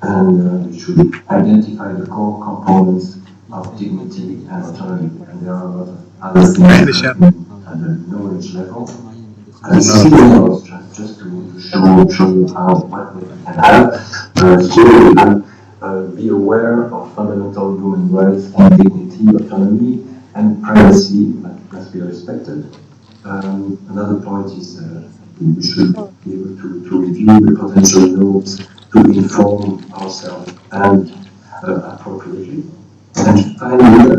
and should identify the core components of dignity and autonomy. And there are a lot of other things at the knowledge level. And see just to show you how what we can have. So we can be aware of fundamental human rights and dignity, autonomy, and privacy that must be respected. Another point is we should be able to review the potential nodes to inform ourselves and appropriately. And finally,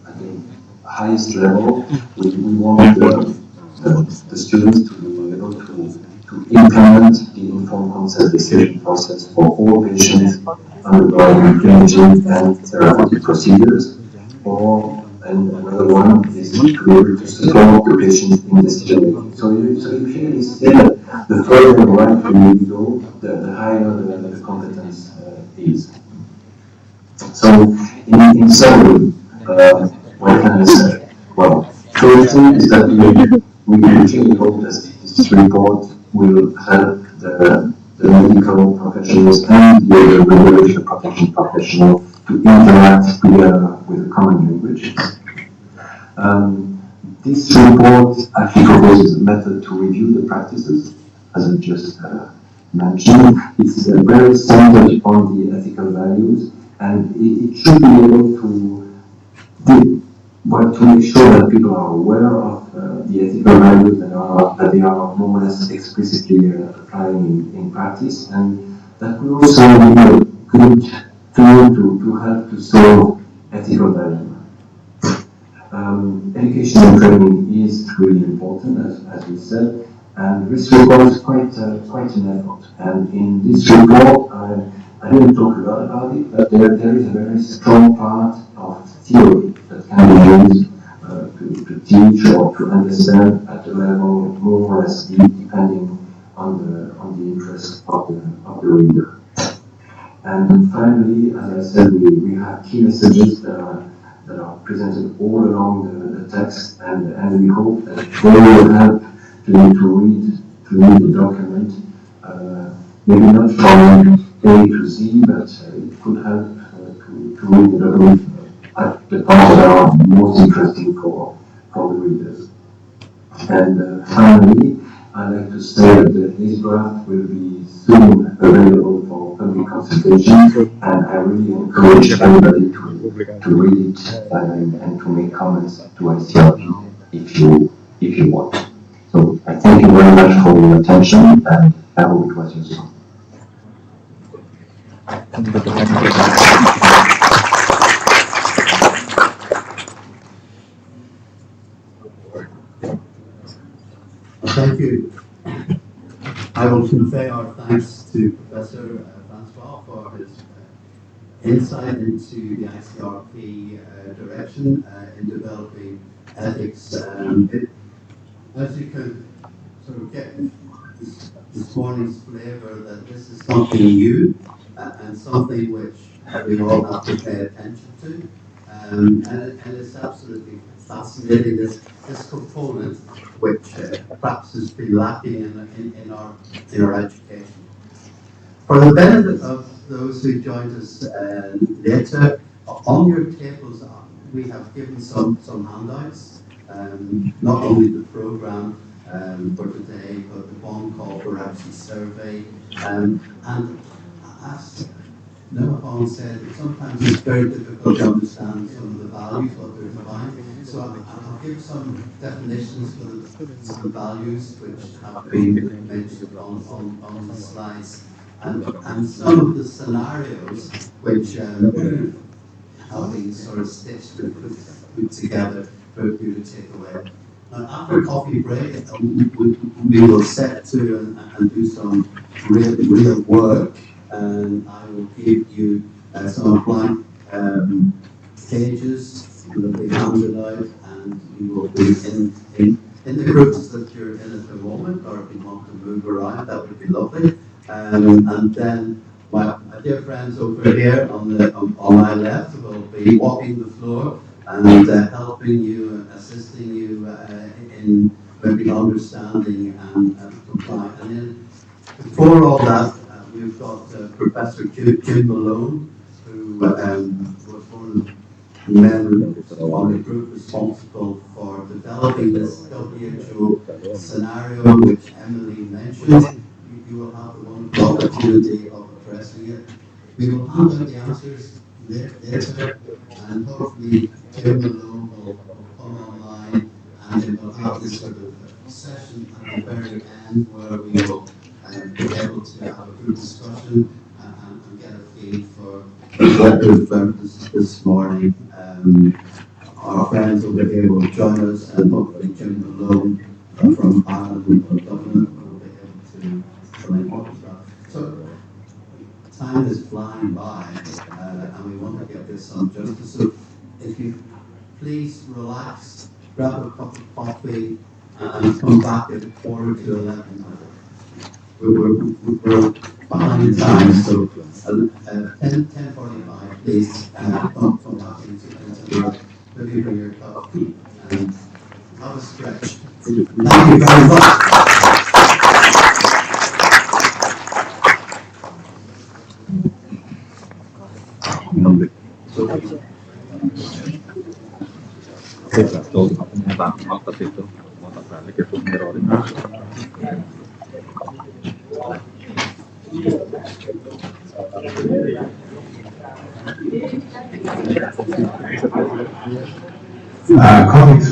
at the highest level, we want the students to be able to implement the informed consent decision process for all patients undergoing imaging and therapeutic procedures, and another one is to be able to support the patient in decision making. So you clearly see that the further right we go, the higher the competence is. So in summary, what can I say? Well, first thing is that we really hope that this report will help the medical professionals and the regulatory protection professional to interact together with a common language. This report actually proposes a method to review the practices, as I just mentioned. It's very centered on the ethical values, and it should be able to make sure that people are aware of the ethical values that they are more or less explicitly applying in practice, and that will also be a good tool to help to solve ethical dilemmas. Education and training is really important, as we said, and this report is quite an effort. And in this report, I didn't talk a lot about it, but there is a very strong part of theory that can be used to teach or to understand at a level more or less deep, depending on the interest of the reader. And finally, as I said, we have key messages that are presented all along the text, and we hope that they will help to read the document, maybe not from A to Z, but it could help to read the document at the parts that are most interesting for the readers. And finally, I'd like to say that this draft will be soon available for public consultation, and I really encourage everybody to read it and to make comments to ISRRT if you want. So I thank you very much for your attention, and I hope it was useful. Thank you. I will convey our thanks to Professor Francois for his insight into the ISRRT direction in developing ethics. As you can sort of get this morning's flavour, that this is something new and something which we all have to pay attention to. And it's absolutely fascinating, this component which perhaps has been lacking in our education. For the benefit of those who joined us later, on your tables we have given some handouts, not only the programme for today, but the one call for action survey, and as Noah said, sometimes it's very difficult to understand some of the values, what they're defined. So I'll give some definitions for the values which have been mentioned on the slides, and some of the scenarios which have been sort of stitched and put together for you to take away. Now, after coffee break, we will set to and do some real work, and I will give you some blank pages that will be handed out, and you will be in the groups that you're in at the moment, or if you want to move around, that would be lovely. And then my dear friends over here on my left will be walking the floor and helping you and assisting you in maybe understanding and complying. And then before all that, we we've got Professor Jim Malone, who was one of the men on the group responsible for developing this WHO scenario, which Emily mentioned. You will have the wonderful opportunity of addressing it. We will hand out the answers later, and hopefully Jim Malone will come online, and then we'll have this sort of session at the very end where we will be able to have a good discussion and get a feel for what we've learned this morning. Our friends over here will join us, and hopefully Jim Malone from Ireland and from Dublin will be able to explain more stuff. So time is flying by, and we want to get this some justice. So if you please relax, grab a cup of coffee, and come back at 11:15. We're behind time, so 10:45, please come back into your maybe bring your cup of tea and have a stretch. Thank you very much. Colleagues,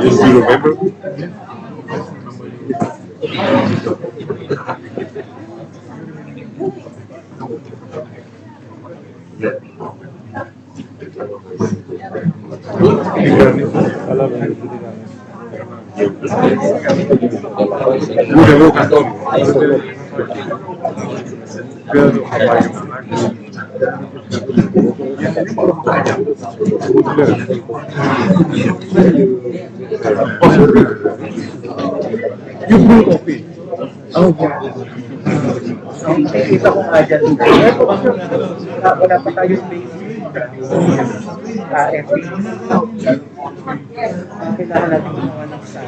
Yes, you remember? Yung blue coffee. Oh, kita ko nga dyan. Wala pa tayo space. Kailangan natin gumawa ng sa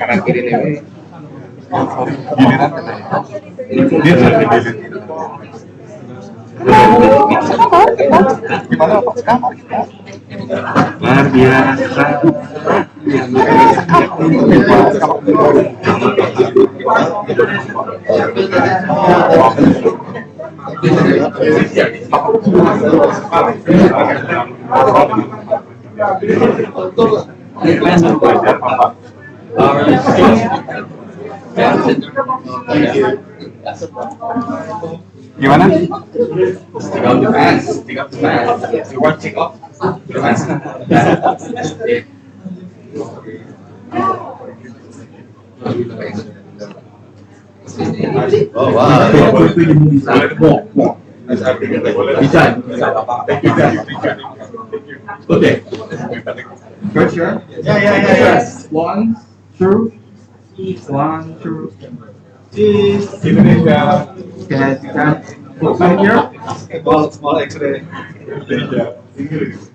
kanan kiri nih. Giliran katanya. Dia gimana Pak sekarang kita? Luar biasa. Gimana? Tinggal di fans, You want check off? Oh wow. Bisa. Okay. First sure? Yeah. 1, 2. 1, 2. Cheese. Indonesia. Okay, put some here. Small X-ray. Indonesia. English.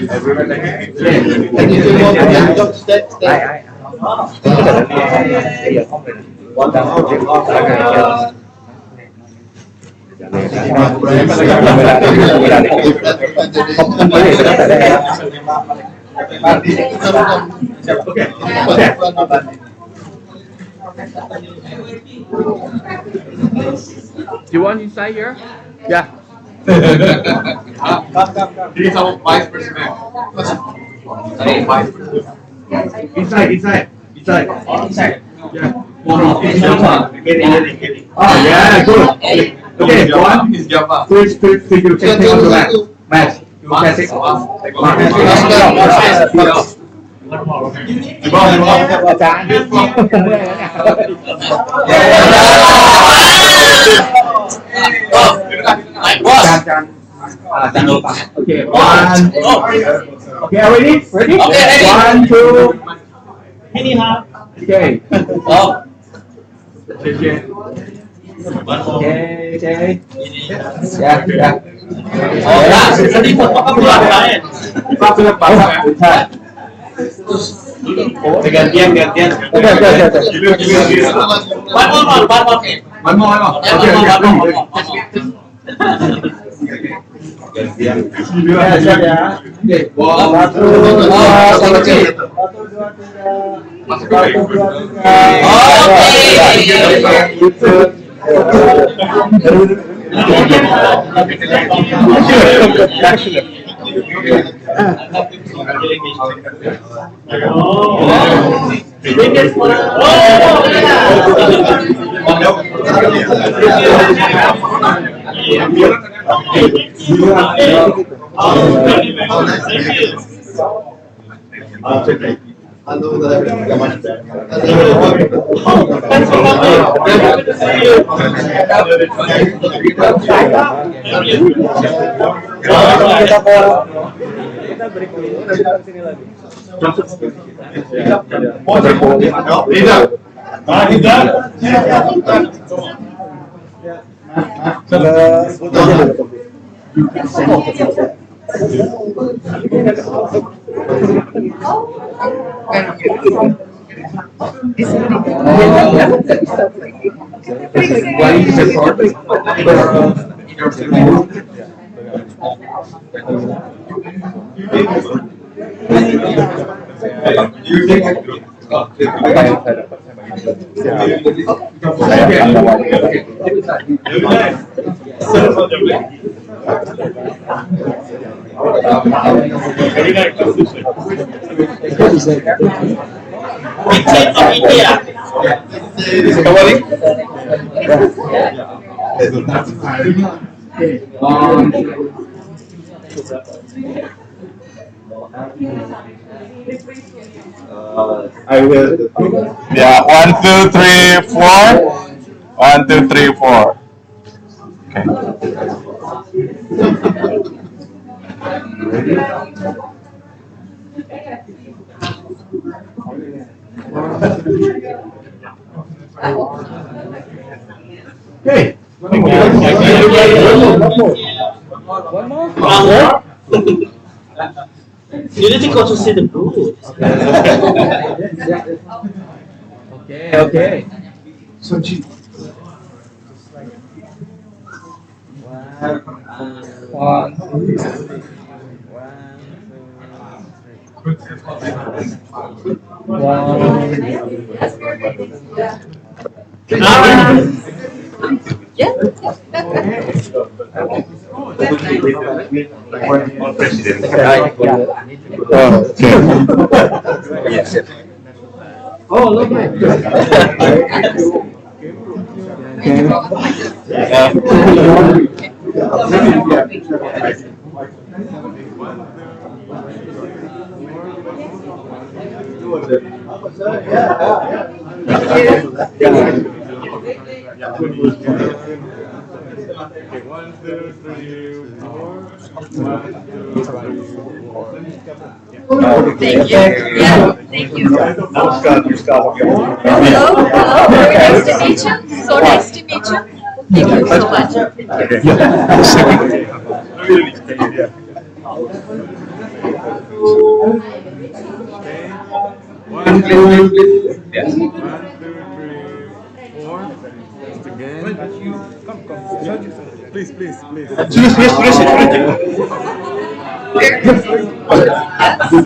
Everyone like Do you want inside here? Yeah. He's our vice president. Inside. Oh yeah, good. Okay, one. Please you can take on the match. Match. You can take on. Okay, one. Okay, ready? Ready? One, two. Okay. Okay. Yeah. Gantian. One more. Okay. Siap ya. Oke. Satu, dua, I will. Yeah, 1, 2, 3, 4. 1, 2, 3, 4. Okay. Okay. You need to go to see the booth. Okay. Oh, lovely. Thank you. Yeah, thank you. Hello. Very nice to meet you. So nice to meet you. Thank you so much. One, two, three. Yes. 1, 2, 3, 4. Just again. Come. Please. One, two, three, 4. 1, 2, 3,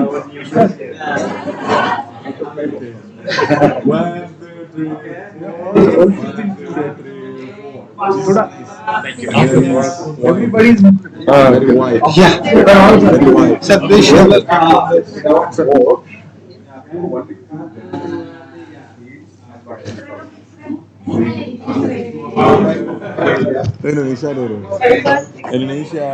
4. Everybody's Very white. yeah. Very white. Indonesia dulu. Indonesia.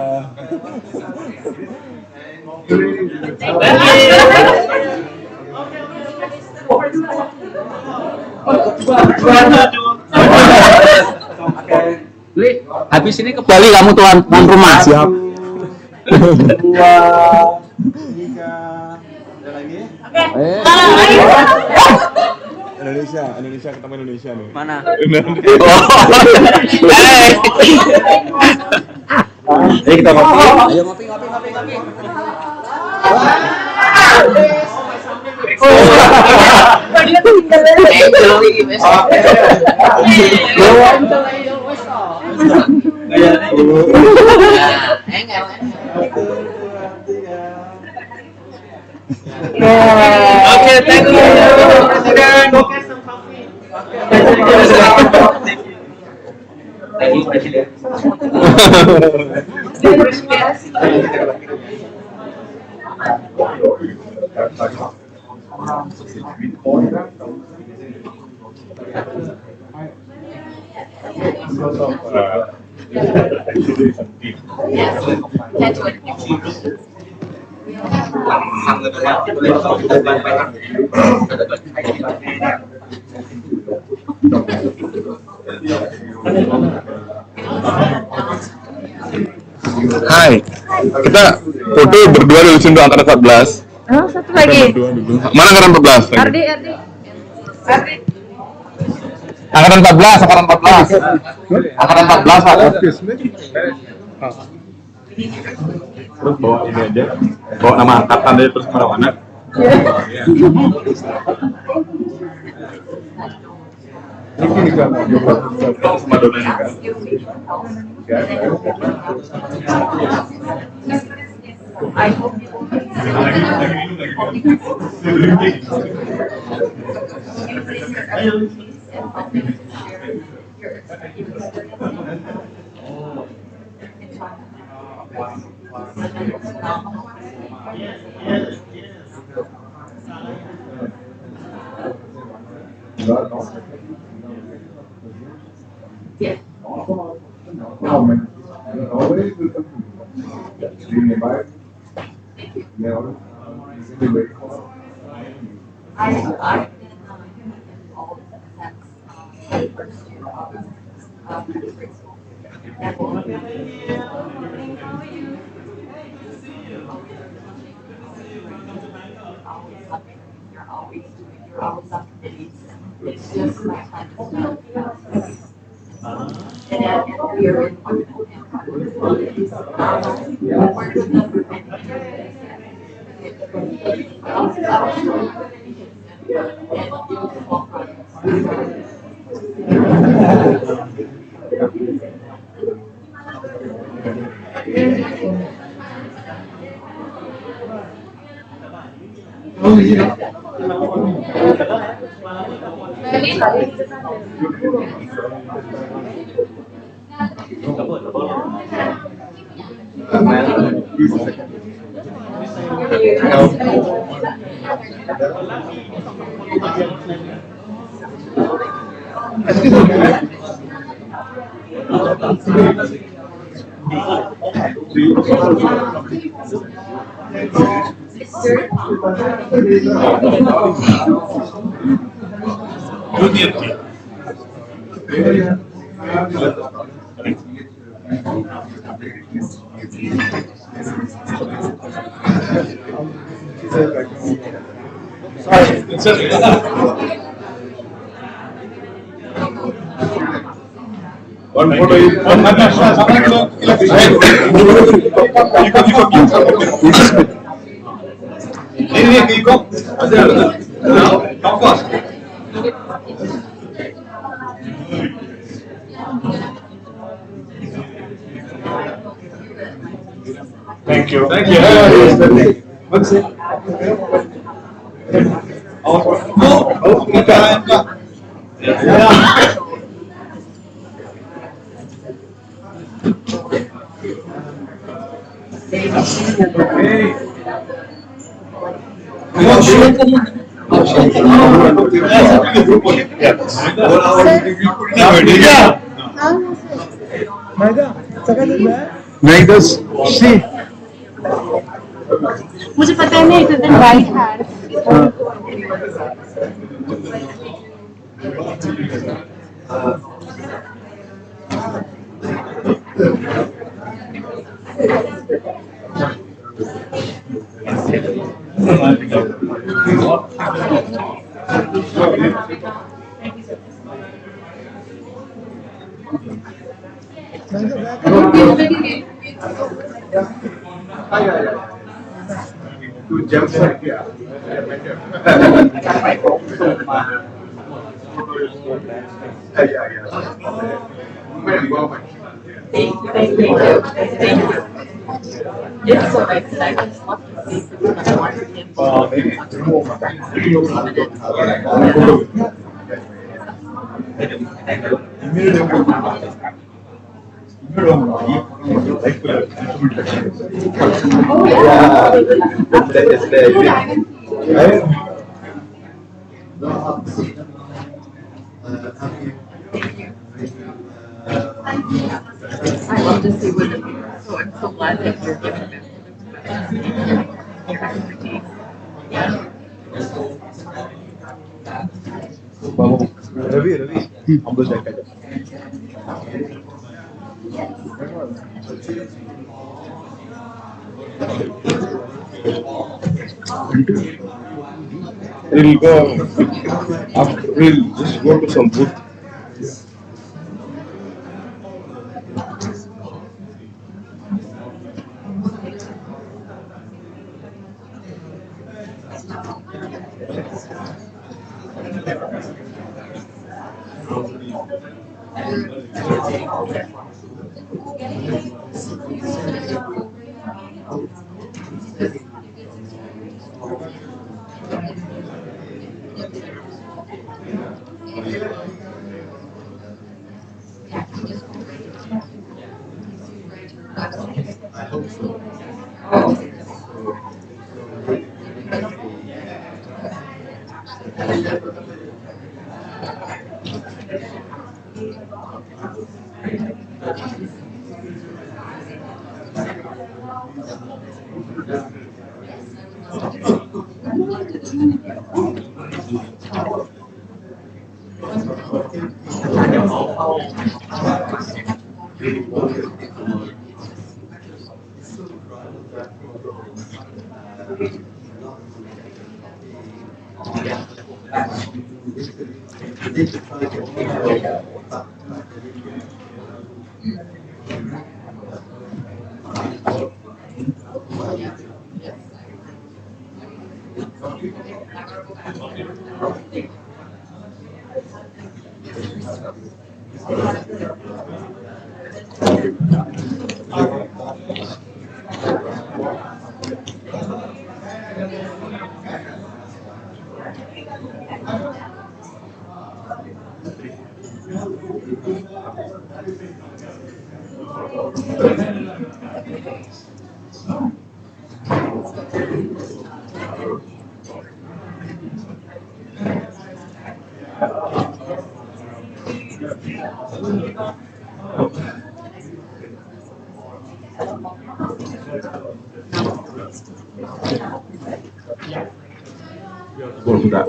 Habis ini ke Bali kamu tuan rumah. Siap. 2, 3. Ada lagi? Indonesia ketemu Indonesia nih. Mana? Ayo kita ngopi. Ayo ngopi. Oke, thank you, Presiden. Thank you, Presiden. Hai, kita foto berdua dulu sini angkatan 14. Oh, satu lagi. Berdua dulu. Mana angkatan 14? Ardi. Angkatan 14. Angkatan 14, Pak. Terus bawa ini aja. Bawa nama angkatan aja terus kemana-mana. Ini kan sama Dona ini kan. I hope you yeah. I did all the sense first year of grade school. You're always up committees. It's just that kind of stuff. And then you're in Oh iya. One photo is Thank you. Thank you. What's it? Oh, kita. Make this see. मुझे पता है ना it is in right hand Thank you. It's so nice that I just love to see because I want him. I love to see women, so I'm so glad that you're giving them your expertise. Yeah. Ravi, humble jacket. We'll go after, we'll just go to some booth. Go to that.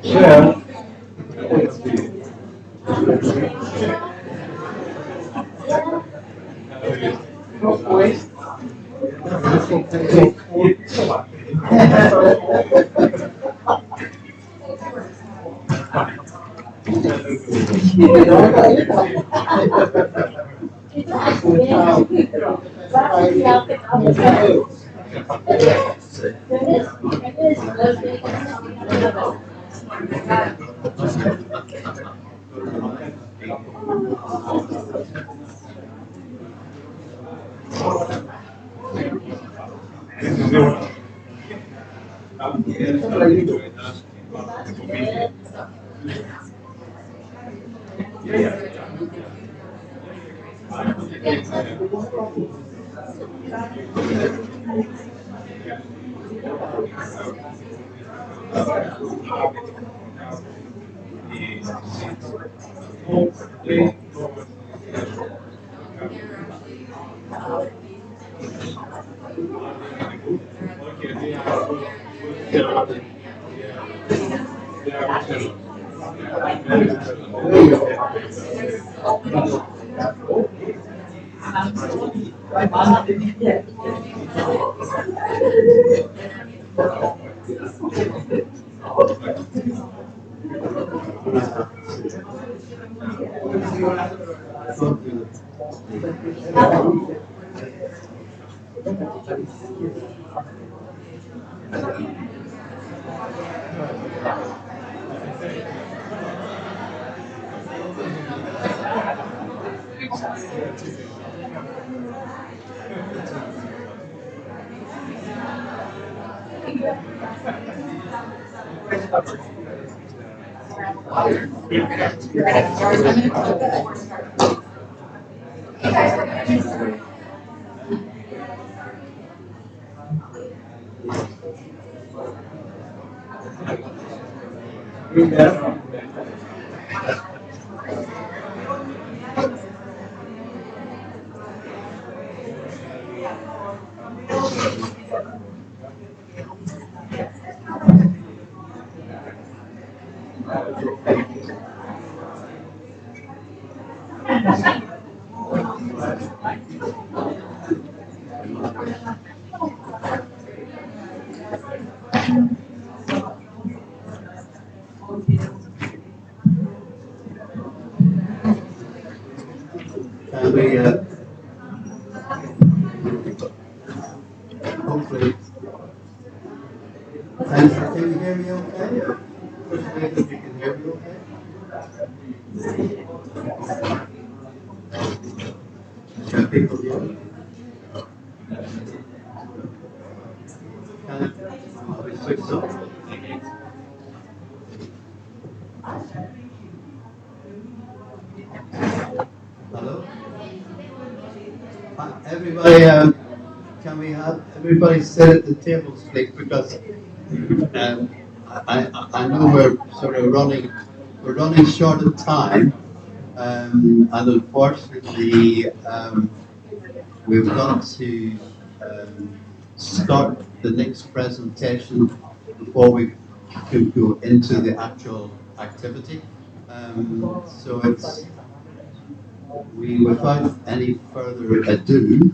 Yeah. Can we, hopefully, can you hear me okay? If you can hear me okay? Can people hear me? Can we switch up? Hello? Everybody, can we have everybody sit at the tables, please? Because I know we're sort of running short of time, and unfortunately we've got to start the next presentation before we could go into the actual activity. So it's without any further ado.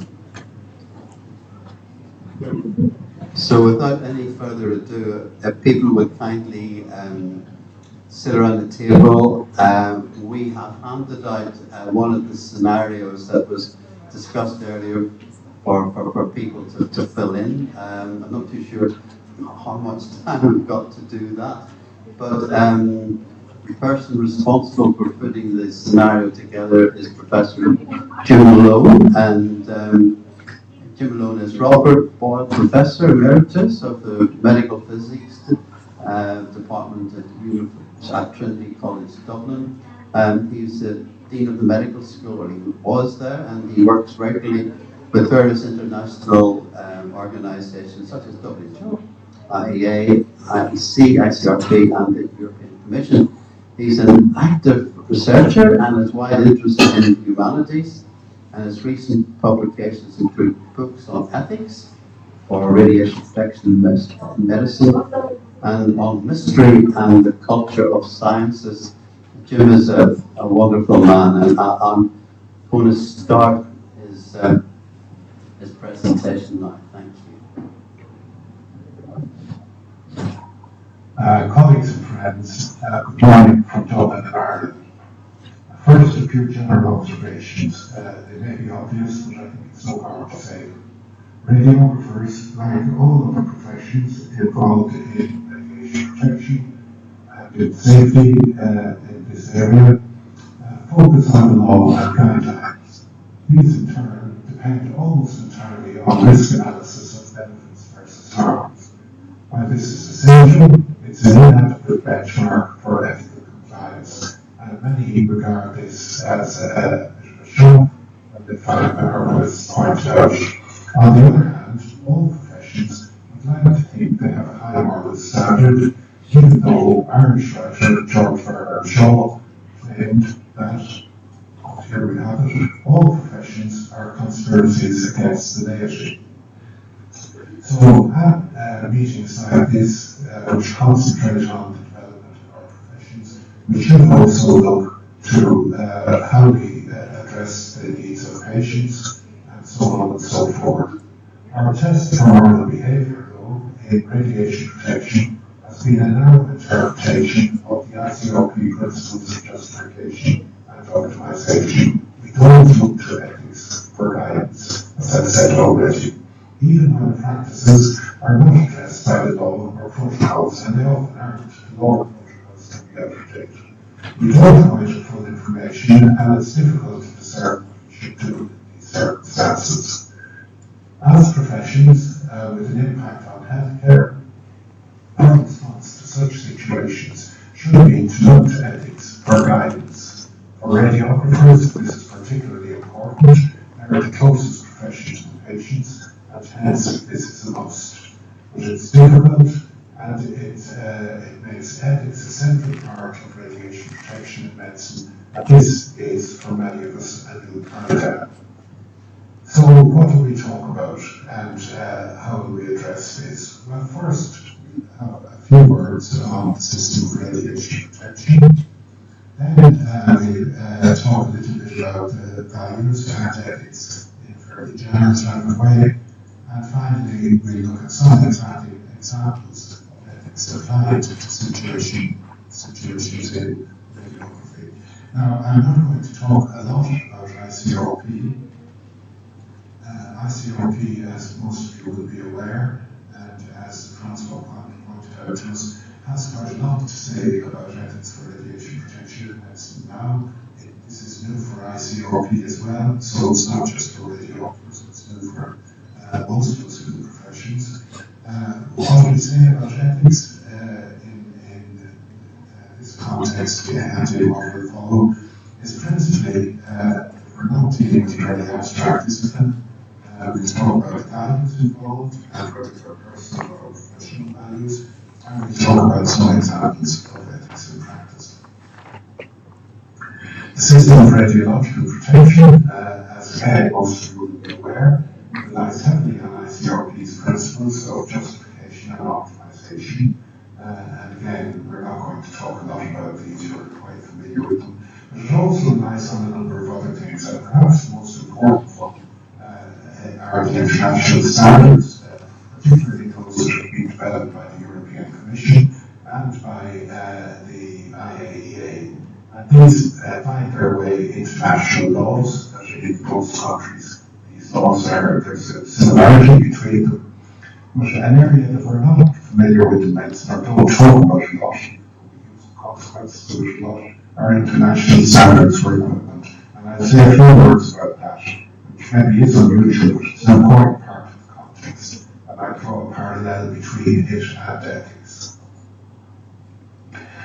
So without any further ado, if people would kindly sit around the table, we have handed out one of the scenarios that was discussed earlier for people to fill in. I'm not too sure how much time we've got to do that, but the person responsible for putting the scenario together is Professor Jim Malone, and Jim Malone is Robert Boyle Professor Emeritus of the Medical Physics Department at Trinity College Dublin. He's the Dean of the Medical School, or he was there, and he works regularly with various international organisations such as WHO, IEA, IEC, ISRRT, and the European Commission. He's an active researcher and has wide interest in humanities, and his recent publications include books on ethics for radiation protection medicine and on mystery and the culture of sciences. Jim is a wonderful man, and I'm going to start his presentation now. Thank you. Colleagues and friends, good morning from Dublin and Ireland. First, a few general observations. They may be obvious, but I think it's no harm to say them. Radiographers, like all other professions involved in radiation protection and in safety in this area, focus on the law and guidelines. These, in turn, depend almost entirely on risk analysis of benefits versus harms. While this is essential, it's an inadequate benchmark for ethical compliance, and many regard this as a show, and the panelists pointed out. On the other hand, all professions would like to think they have a high moral standard, even though Irish writer George Bernard Shaw claimed that, here we have it, all professions are conspiracies against the deity. So at meetings like this, which concentrate on the development of our professions, we should also look to how we address the needs of patients and so on and so forth. Our test for moral behaviour, though, in radiation protection has been a narrow interpretation of the ICRP principles of justification and optimization. We don't look to ethics for guidance, as I've said already, even when practices are not addressed by the law or protocols, and they often aren't. The law protocols that we have protected. We don't have full information, and it's difficult to discern what we should do in these circumstances. As professions with an impact on healthcare, our response to such situations should be to look to ethics for guidance. For radiographers, this is particularly important. They are the closest profession to the patients, and hence this is a must. But it's difficult, and it makes ethics a central part of radiation protection in medicine, and this is, for many of us, a new paradigm. So what do we talk about, and how do we address this? Well, first, we have a few words on the system of radiation protection. Then we'll talk a little bit about the values and ethics in a fairly general type of way. And finally, we look at some examples of ethics applied to situations in radiography. Now, I'm not going to talk a lot about ICRP. ICRP, as most of you will be aware, and as Francois pointed out to us, has quite a lot to say about ethics for radiation protection in medicine now. This is new for ICRP as well, so it's not just for radiographers, it's new for most of us in the professions. What we say about ethics in this context and in what will follow is principally we're not dealing with very abstract discipline. We talk about the values involved and whether they're personal or professional values, and we talk about some examples of ethics in practice. The system of radiological protection, as again most of you will be aware, relies heavily on ICRP's principles of justification and optimization. And again, we're not going to talk a lot about these, you're quite familiar with them. But it also relies on a number of other things, and perhaps the most important one are the international standards, particularly those that have been developed by the European Commission and by the IAEA. And these find their way into national laws that are in most countries. These laws there's a similarity between them. But an area that we're not familiar with in medicine or don't talk about a lot, we use consequences of it a lot, are international standards for equipment. And I'll say a few words about that, which maybe is unusual, but it's an important part of the context, and I draw a parallel between it and ethics.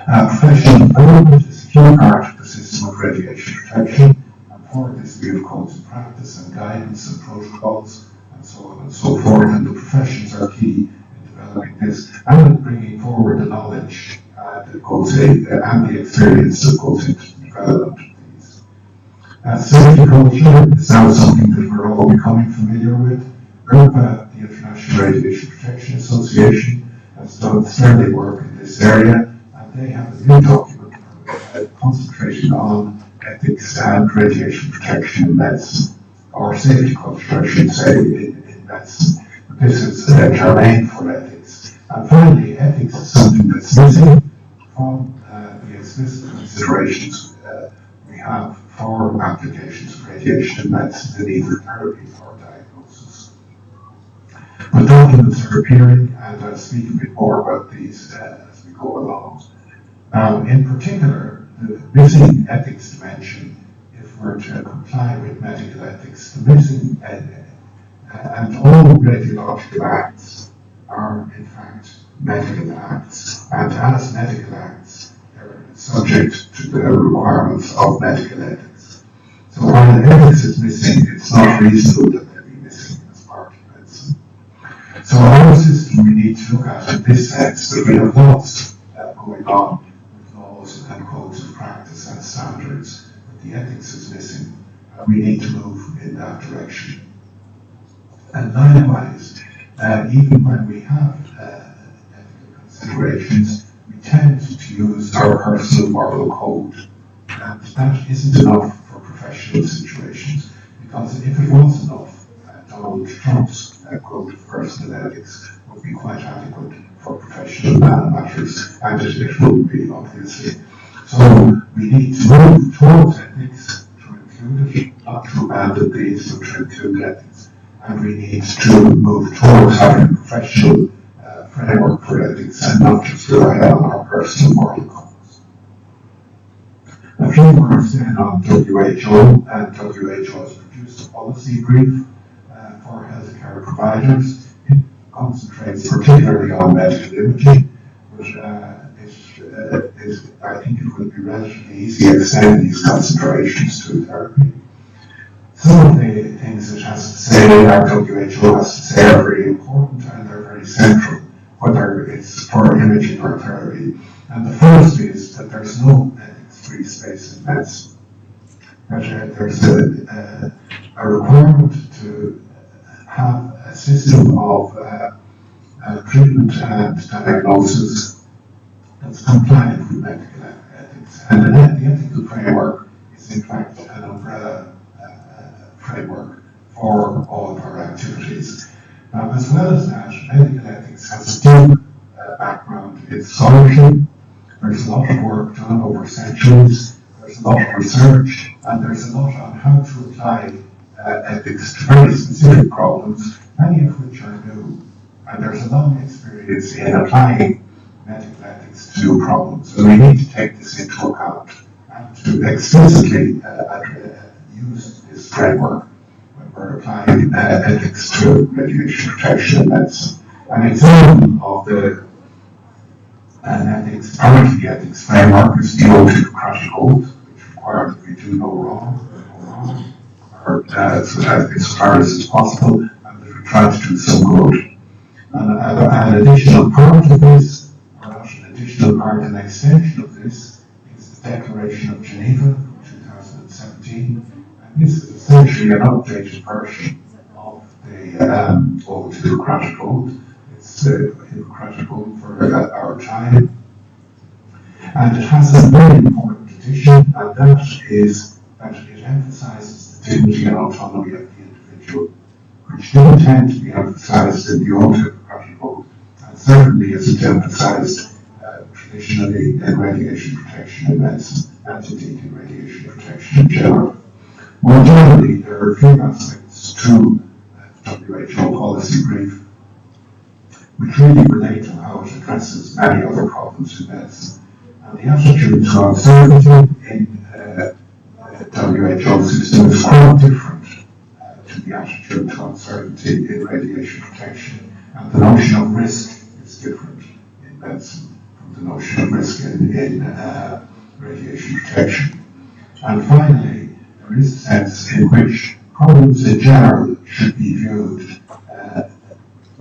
Professional development is a key part of the system of radiation protection, and for this we have codes of practice and guidance and protocols and so on and so forth, and the professions are key in developing this and in bringing forward the knowledge that goes in and the experience that goes into the development of these. Safety culture is now something that we're all becoming familiar with. IRRRT, the International Radiation Protection Association, has done sterling work in this area, and they have a new document concentrating on ethics and radiation protection in medicine, or safety culture, I should say, in medicine. This is germane for ethics, And finally, ethics is something that's missing from the explicit considerations we have for applications of radiation and medicine in either therapy or diagnosis. But documents are appearing, and I'll speak a bit more about these as we go along. In particular, the missing ethics dimension, if we're to comply with medical ethics, the missing and all radiological acts are in fact medical acts, and as medical acts, they're subject to the requirements of medical ethics. So while ethics is missing, it's not reasonable that they be missing as part of medicine. So our system we need to look at in this sense that we have lots going on with laws and codes of practice and standards, but the ethics is missing, and we need to move in that direction. And likewise, even when we have ethical considerations, we tend to use our personal moral code, and that isn't enough for professional situations, because if it was enough, Donald Trump's code of personal ethics would be quite adequate for professional matters, and it will be, obviously. So we need to move towards ethics to include it, not to abandon these, but to include ethics. And we need to move towards having a professional framework for ethics and not just rely on our personal moral codes. A few words then on WHO, and WHO has produced a policy brief for healthcare providers. It concentrates particularly on medical imaging, but I think it would be relatively easy to extend these considerations to therapy. Some of the things it has to say, our WHO has to say, are very important and they're very central, whether it's for imaging or therapy. And the first is that there's no ethics-free space in medicine. That there's a requirement to have a system of treatment and diagnosis that's compliant with medical ethics. And the ethical framework is in fact an umbrella framework for all of our activities. As well as that, medical ethics has a deep background in scholarship. There's a lot of work done over centuries, there's a lot of research, and there's a lot on how to apply ethics to very specific problems, many of which are new. And there's a long experience in applying medical ethics to new problems. So we need to take this into account and to explicitly use this framework when we're applying ethics to radiation protection in medicine. An example of an ethics, part of the ethics framework is the oath of Hippocratic oath, which requires that we do no wrong, or as far as is possible, and that we try to do some good. An additional part of this, or not an additional part, an extension of this, is the Declaration of Geneva from 2017. And this is essentially an updated version of the old Hippocratic oath. It's the Hippocratic oath for our time. And it has a very important addition, and that is that it emphasizes the dignity and autonomy of the individual, which didn't tend to be emphasized in the old Hippocratic oath, and certainly isn't emphasized traditionally in radiation protection in medicine, and indeed in radiation protection in general. More generally, there are a few aspects to the WHO policy brief which really relate to how it addresses many other problems in medicine. And the attitude to uncertainty in WHO system is quite different to the attitude to uncertainty in radiation protection. And the notion of risk is different in medicine from the notion of risk in radiation protection. And finally, there is a sense in which problems in general should be viewed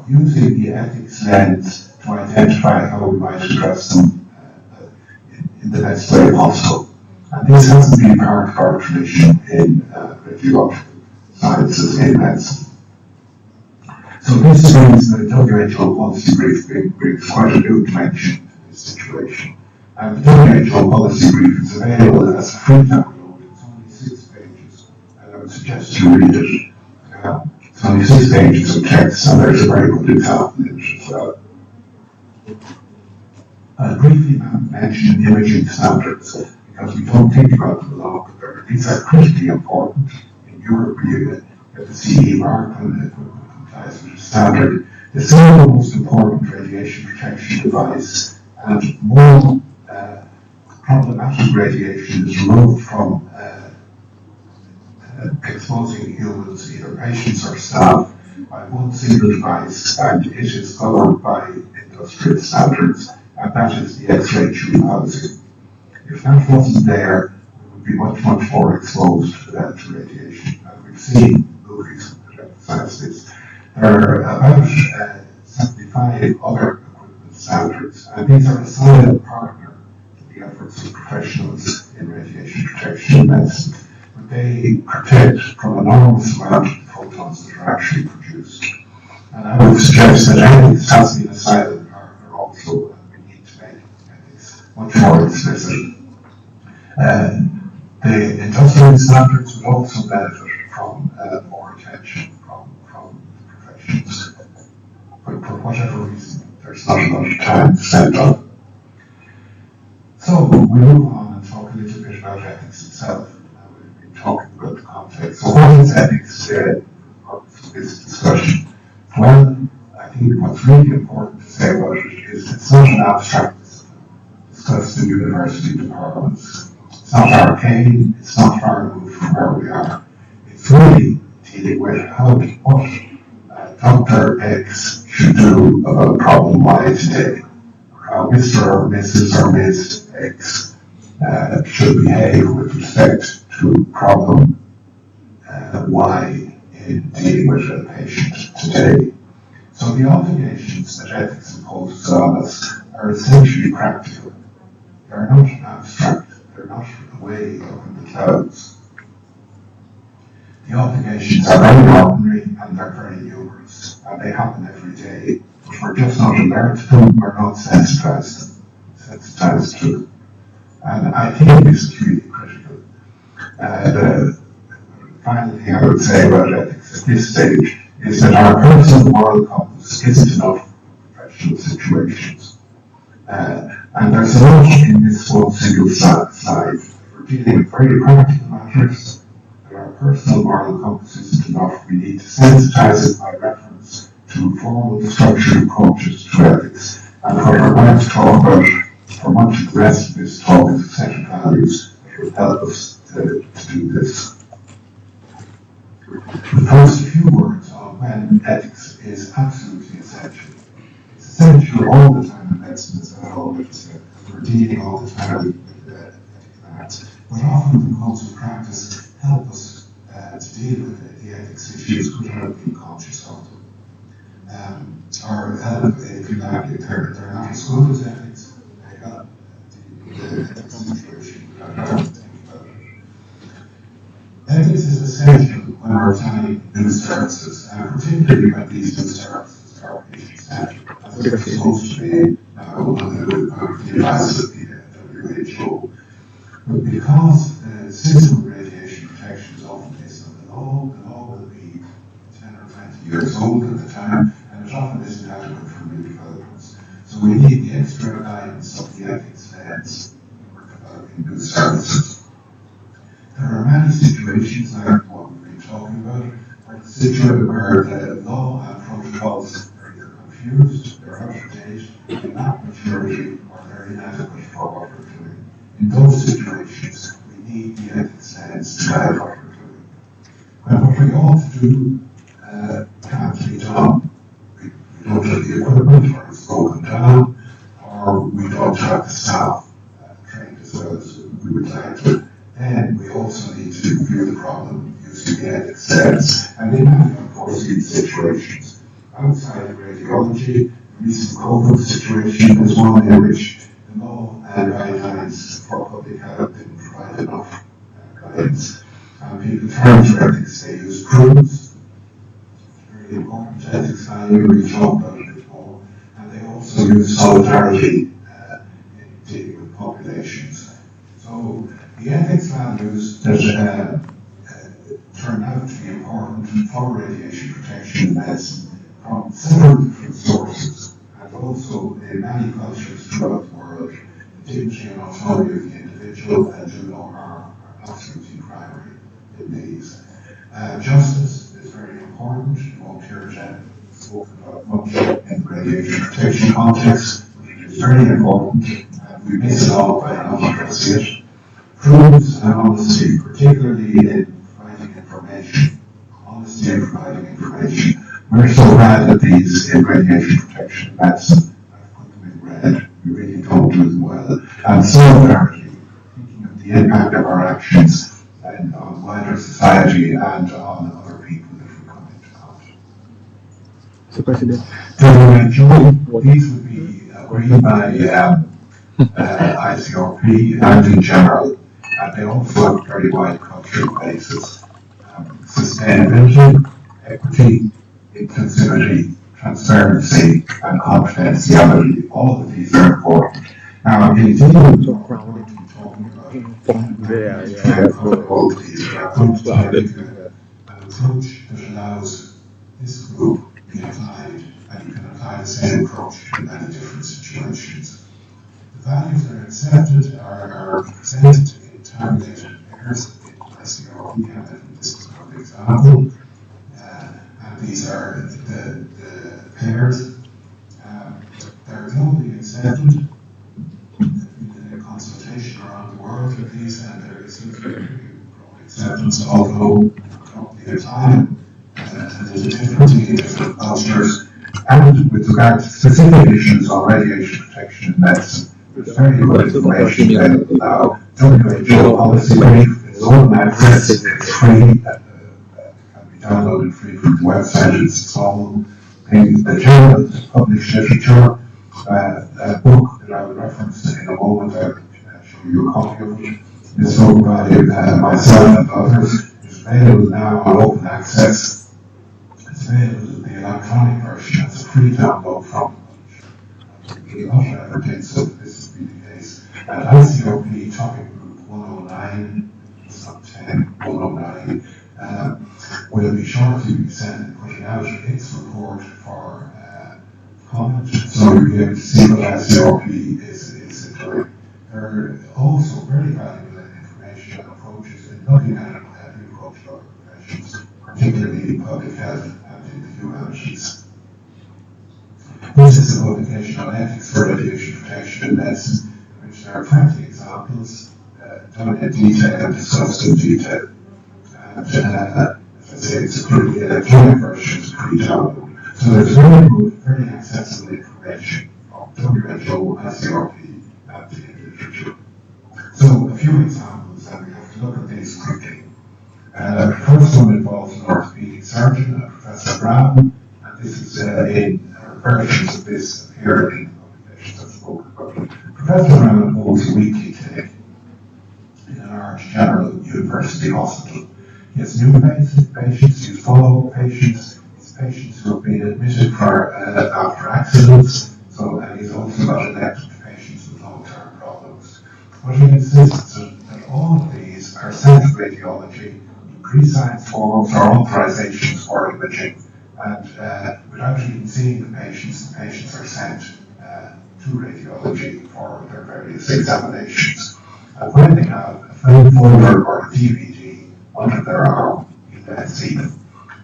using the ethics lens to identify how we might address them in the best way possible. And this hasn't been part of our tradition in radiological sciences in medicine. So this means that the WHO policy brief brings quite a new dimension to this situation. And the WHO policy brief is available as a free download. It's only 6 pages, and I would suggest you read it. It's only 6 pages of text, and there's a very good example in it as well. I'll briefly mention imaging standards because we don't think about them a lot, but these are critically important. In Europe, we get the CE mark when the equipment complies with the standard. The single most important radiation protection device and more problematic radiation is removed from exposing humans, either patients or staff, by one single device, and it is covered by industrial standards, and that is the X-ray tube housing. If that wasn't there, we would be much, much more exposed to radiation, and we've seen movies that emphasize this. There are about 75 other equipment standards, and these are a silent partner to the efforts of professionals in radiation protection and medicine. But they protect from enormous amount of the photons that are actually produced. And I would suggest that ethics has been a silent partner also, and we need to make ethics much more explicit. The industrial standards would also benefit from more attention from the professions. But for whatever reason, there's not enough time spent on it. So we move on and talk a little bit about ethics itself. We've been talking about the context. So what is ethics for this discussion? Well, I think what's really important to say about it is it's not an abstract discipline discussed in university departments. It's not arcane, it's not far removed from where we are. It's really dealing with what Dr. X should do about problem Y today, or how Mr. or Mrs. or Ms. X should behave with respect to problem Y in dealing with a patient today. So the obligations that ethics imposes on us are essentially practical. They're not abstract. They're not way up in the clouds. The obligations are very ordinary and they're very numerous, and they happen every day. But we're just not alert to them. We're not sensitized to them. And I think this is really critical. The final thing I would say about ethics at this stage is that our personal moral compass isn't enough for professional situations. And there's a lot in this one single slide. We're dealing with very practical matters, but our personal moral compass isn't enough. We need to sensitize it by reference to formal structured approaches to ethics. And what we're going to talk about for much of the rest of this talk is a set of values that will help us to do this. First, a few words on when ethics is absolutely essential. It's essential all the time in medicine as well, because we're dealing all the time with ethical acts. But often the rules of practice help us to deal with the ethics issues without being conscious of them. Or help, if you like, they're not as good as ethics, they help the ethics situation without having to think about it. Ethics is essential when we're planning new services, and particularly when these new services are patient-centered, as it's supposed to be now under the advice of the WHO. But because the system of radiation protection is often based on the law will be 10 or 20 years old at the time, and it often isn't adequate for new developments. So we need the extra guidance of the ethics lens when we're developing new services. There are many situations like the one we've been talking about, where the law and protocols are either confused, they're out of date, they're not maturity, or they're inadequate for what we're doing. In those situations, we need the ethics lens to guide what we're doing. When what we ought to do can't be done, we don't have the equipment, or it's broken down, or we don't have the staff trained as well as we would like to, then we also need to view the problem using the ethics lens. And in many unforeseen situations, outside of radiology, the recent COVID situation is one in which the law and guidelines for public health didn't provide enough guidance. And people turn to ethics, they use prudence, very important ethics value, we talk about it a bit more, and they also use solidarity in dealing with populations. So the ethics values that turn out to be important for radiation protection in medicine from several different sources, and also in many cultures throughout the world, the dignity and autonomy of the individual and do no harm are absolutely primary in these. Justice is very important. You won't hear it spoken about much in the radiation protection context, but it is very important, and we miss it all by not addressing it. Prudence and honesty, particularly in providing information. Honesty in providing information. We're so bad at these in radiation protection medicine. I've put them in red. We really don't do them well. And solidarity, thinking of the impact of our actions and on wider society and on other people if we come into contact. Mr. President. These would be agreed by ICRP and in general, and they also have very wide cultural basis. Sustainability, equity, inclusivity, transparency, and confidentiality, all of these are important. Now, in addition to talking about all of these, we are going to take an approach that allows this group to be applied, and you can apply the same approach in many different situations. The values that are accepted are presented in tabulated pairs in ICRP, and this is one example. And these are the pairs. They're globally accepted in a consultation around the world with these, and there is growing acceptance, although globally time, and there's a difficulty in different cultures. And with regard to specific issues on radiation protection in medicine, there's very good information available now. WHO policy brief is open access, it's free, can be downloaded free from the website. It's all things, the journal, published literature, a book that I will reference in a moment. I will show you a copy of it. It's owned by myself and others. It's available now on open access. It's available in the electronic version. It's a free download from the publisher. Not ever did, so this has been the case. And ICOP topic group 109, it's not 10, 109, will be shortly putting out its report for comment, so you'll be able to see what ICOP is doing. There are also very valuable information and approaches in looking at the approach to other professions, particularly in public health and in the humanities. This is a publication on ethics for radiation protection in medicine, in which there are 20 examples done in detail and discussed in detail. And as I say, it's a pretty electronic version, it's pretty downloadable. So there's very good, very accessible information from WHO, ICRP, and the literature. So a few examples, and we have to look at these quickly. The first one involves an orthopedic surgeon, Professor Brown, and this is in versions of this appear in publications I've spoken about. Professor Brown holds a weekly clinic in a large general university hospital. He has new patients, he follow patients, patients who have been admitted for after accidents, so and he's also got elective patients with long-term problems. But he insists that all of these are sent to radiology in pre-science forms or authorizations for imaging, and without even seeing the patients are sent to radiology for their various examinations. And when they have a film folder or a DVD under their arm, you then see them.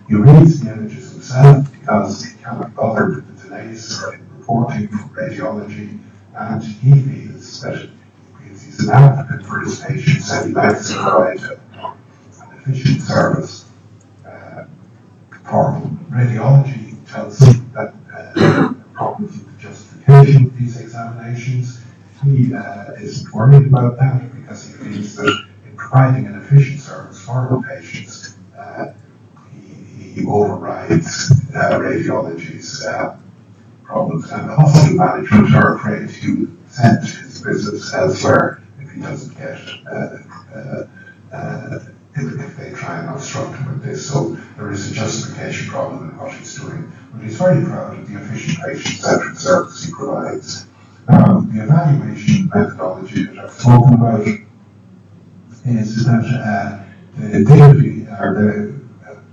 He reads the images himself because he cannot be bothered with the delays in reporting from radiology, and he feels that he's an advocate for his patients and he likes to provide an efficient service for them. Radiology tells him that problems with the justification of these examinations. He isn't worried about that because he feels that in providing an efficient service for the patients, he overrides radiology's problems, and the hospital management are afraid to send his visits elsewhere if he doesn't get if they try and obstruct him with this. So there is a justification problem in what he's doing, but he's very proud of the efficient patient-centered service he provides. The evaluation methodology that I've spoken about is that the dignity or the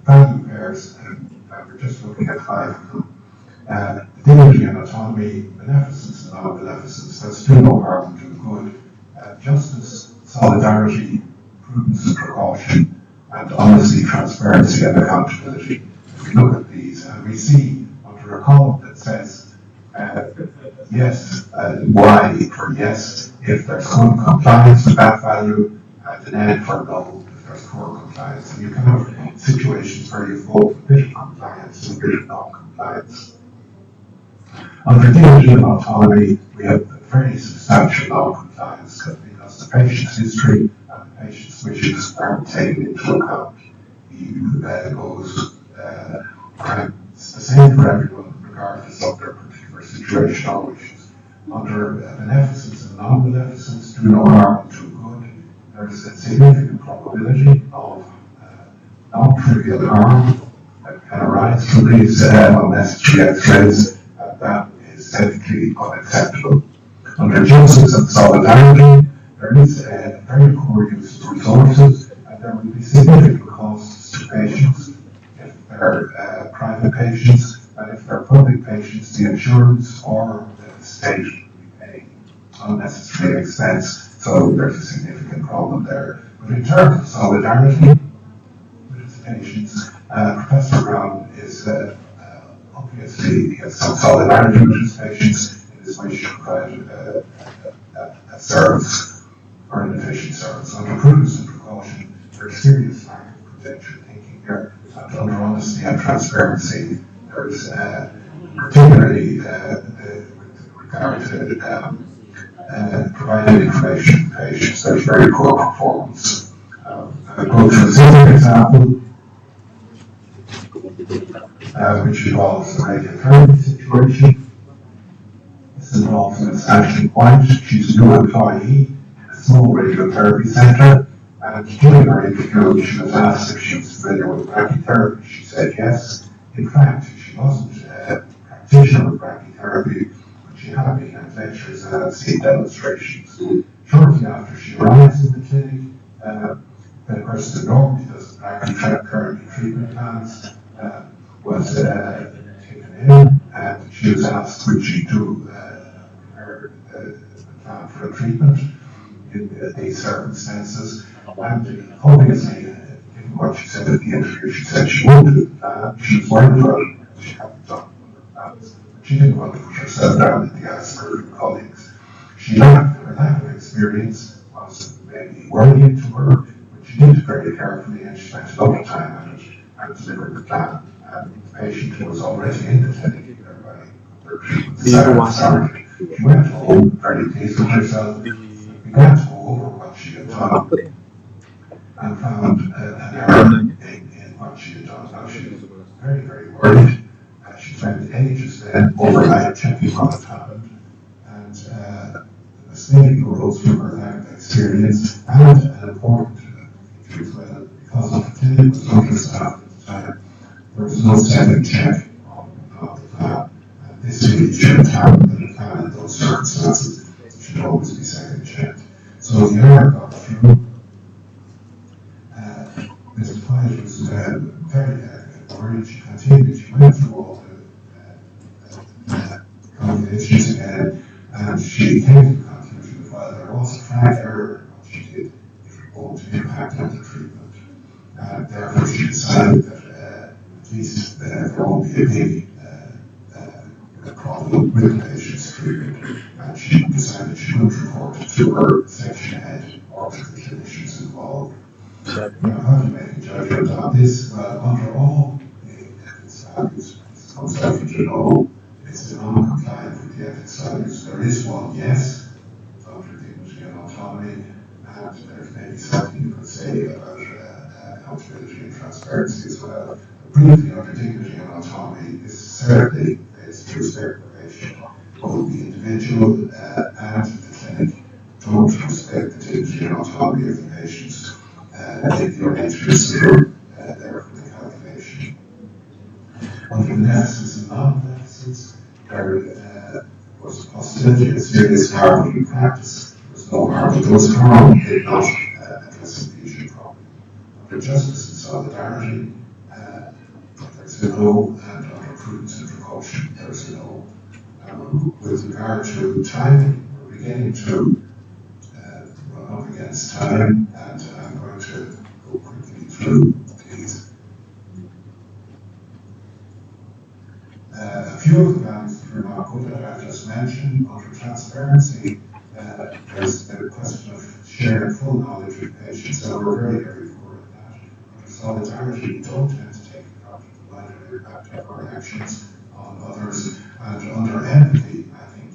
value pairs, and we're just looking at 5 of them, Dignity and autonomy, beneficence and non-beneficence, that's do no harm and do good. Justice, solidarity, prudence and precaution, and honesty, transparency and accountability. If we look at these and we see under a column that says yes, Y for yes, if there's good compliance with that value, and an N for no, if there's poor compliance. And you can have situations where you've both a bit of compliance and a bit of non-compliance. Under dignity and autonomy, we have very substantial non-compliance because the patient's history and the patient's wishes aren't taken into account. It's the same for everyone, regardless of their particular situation or wishes. Under beneficence and non-beneficence, do no harm and do good, there is a significant probability of non-trivial harm that can arise from these unnecessary X-rays, and that is ethically unacceptable. Under justice and solidarity, there is a very poor use of resources, and there will be significant costs to patients if they're private patients, and if they're public patients, the insurance or the state will be paying unnecessary expense. So there's a significant problem there. But in terms of solidarity with his patients, Professor Brown is obviously he has some solidarity with his patients in his wish to provide a service or an efficient service. Under prudence and precaution, there's serious lack of prudential thinking here, and under honesty and transparency, there's particularly with regard to providing information to patients, there's very poor performance. I'll go to a second example, which involves a radiotherapy situation. This involves Ms. Ashley White. She's a new employee in a small radiotherapy centre, and during her interview, she was asked if she was familiar with brachytherapy. She said yes. In fact, she wasn't a practitioner of brachytherapy, but she had been at lectures and had seen demonstrations. Shortly after she arrives in the clinic, the person who normally does the brachytherapy treatment plans was taken in, and she was asked would she do her plan for a treatment in these circumstances. And obviously, given what she said at the interview, she said she would do the plan. She was worried about it, she hadn't done other plans. She didn't want to put herself down in the ISRRT colleagues. Her lack of experience was maybe worrying to her, but she did it very carefully and she spent a lot of time on it and delivered the plan. And the patient who was already in the clinic by their treatment started. She went home very pleased with herself, began to go over what she had done, and found an error in what she had done. Now she was very, very worried. She spent ages then overnight checking what had happened, and the mistake arose from her lack of experience and an important feature as well, because of the clinic was understaffed at the time. There was no second check on the plan. And this really shouldn't happen in a plan in those circumstances. It should always be second checked. So the error got through. Mr. Pye was very worried. She continued. She went through all the combinations again, and she came to the conclusion that while there was a frank error in what she did, it won't impact on the treatment. And therefore she decided that at least there won't be a big problem with the patient's treatment, and she decided she would report it to her section head or to the clinicians involved. Now, how do you make a judgment on this? Well, under all the ethics values, it comes out to know it's non-compliant with the ethics values. There is one, yes, under dignity and autonomy, and there's maybe something you could say about accountability and transparency as well. Briefly, under dignity and autonomy, this certainly is true deprivation. Both the individual and the clinic don't respect the dignity and autonomy of the patients. If your interest here, there for the calculation. Under beneficence and non-beneficence, there was a possibility of serious harm in practice. There was no harm, but there was harm in not addressing the issue properly. Under justice and solidarity, there's a no, and under prudence and precaution, there's a no. With regard to timing, we're beginning to run up against time, and I'm going to go quickly through these. A few of the values that we're not good at, I've just mentioned. Under transparency, there's the question of sharing full knowledge with patients, so we're very, very poor at that. Under solidarity, we don't tend to take account of the wider impact of our actions on others. And under empathy, I think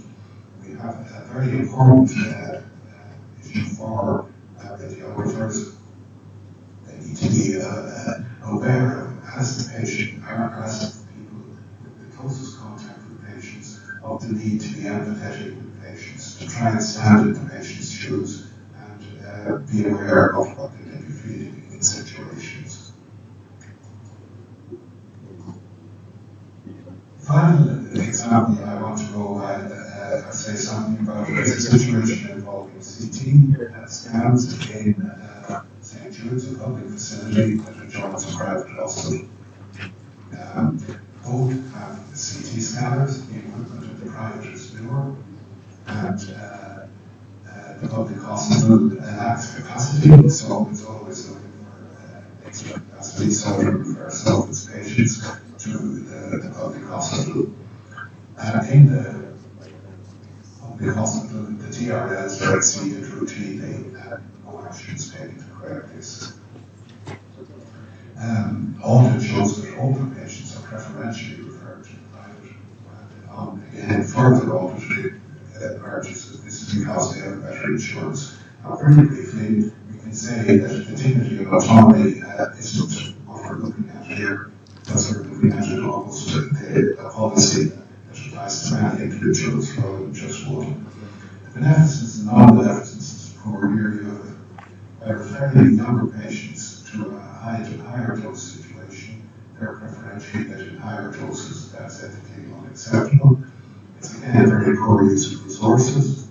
we have a very important issue for radiographers. They need to be aware of, as the patient, as people with the closest contact with patients, of the need to be empathetic with patients, to try and stand in the patient's shoes and be aware of what they may be feeling in situations. Final example I want to go say something about is a situation involving CT scans in St. Jude's, a public facility that adjoins a private hospital. Both have CT scanners, the equipment of the private is newer, and the public hospital lacks capacity, so it's always looking for extra capacity, so we refer some of its patients to the public hospital. In the public hospital, the TRLs are exceeded routinely and no action is taken to correct this. Audit shows that older patients are preferentially referred to private. Again, further audit emerges that this is because they have better insurance. Very briefly, we can say that the dignity of autonomy isn't what we're looking at here, because we're looking at it almost a policy that applies to many individuals rather than just one. Beneficence and non-beneficence is a poor area of it. By referring younger patients to a higher dose situation, they're preferentially getting higher doses. That's ethically unacceptable. It's again very poor use of resources.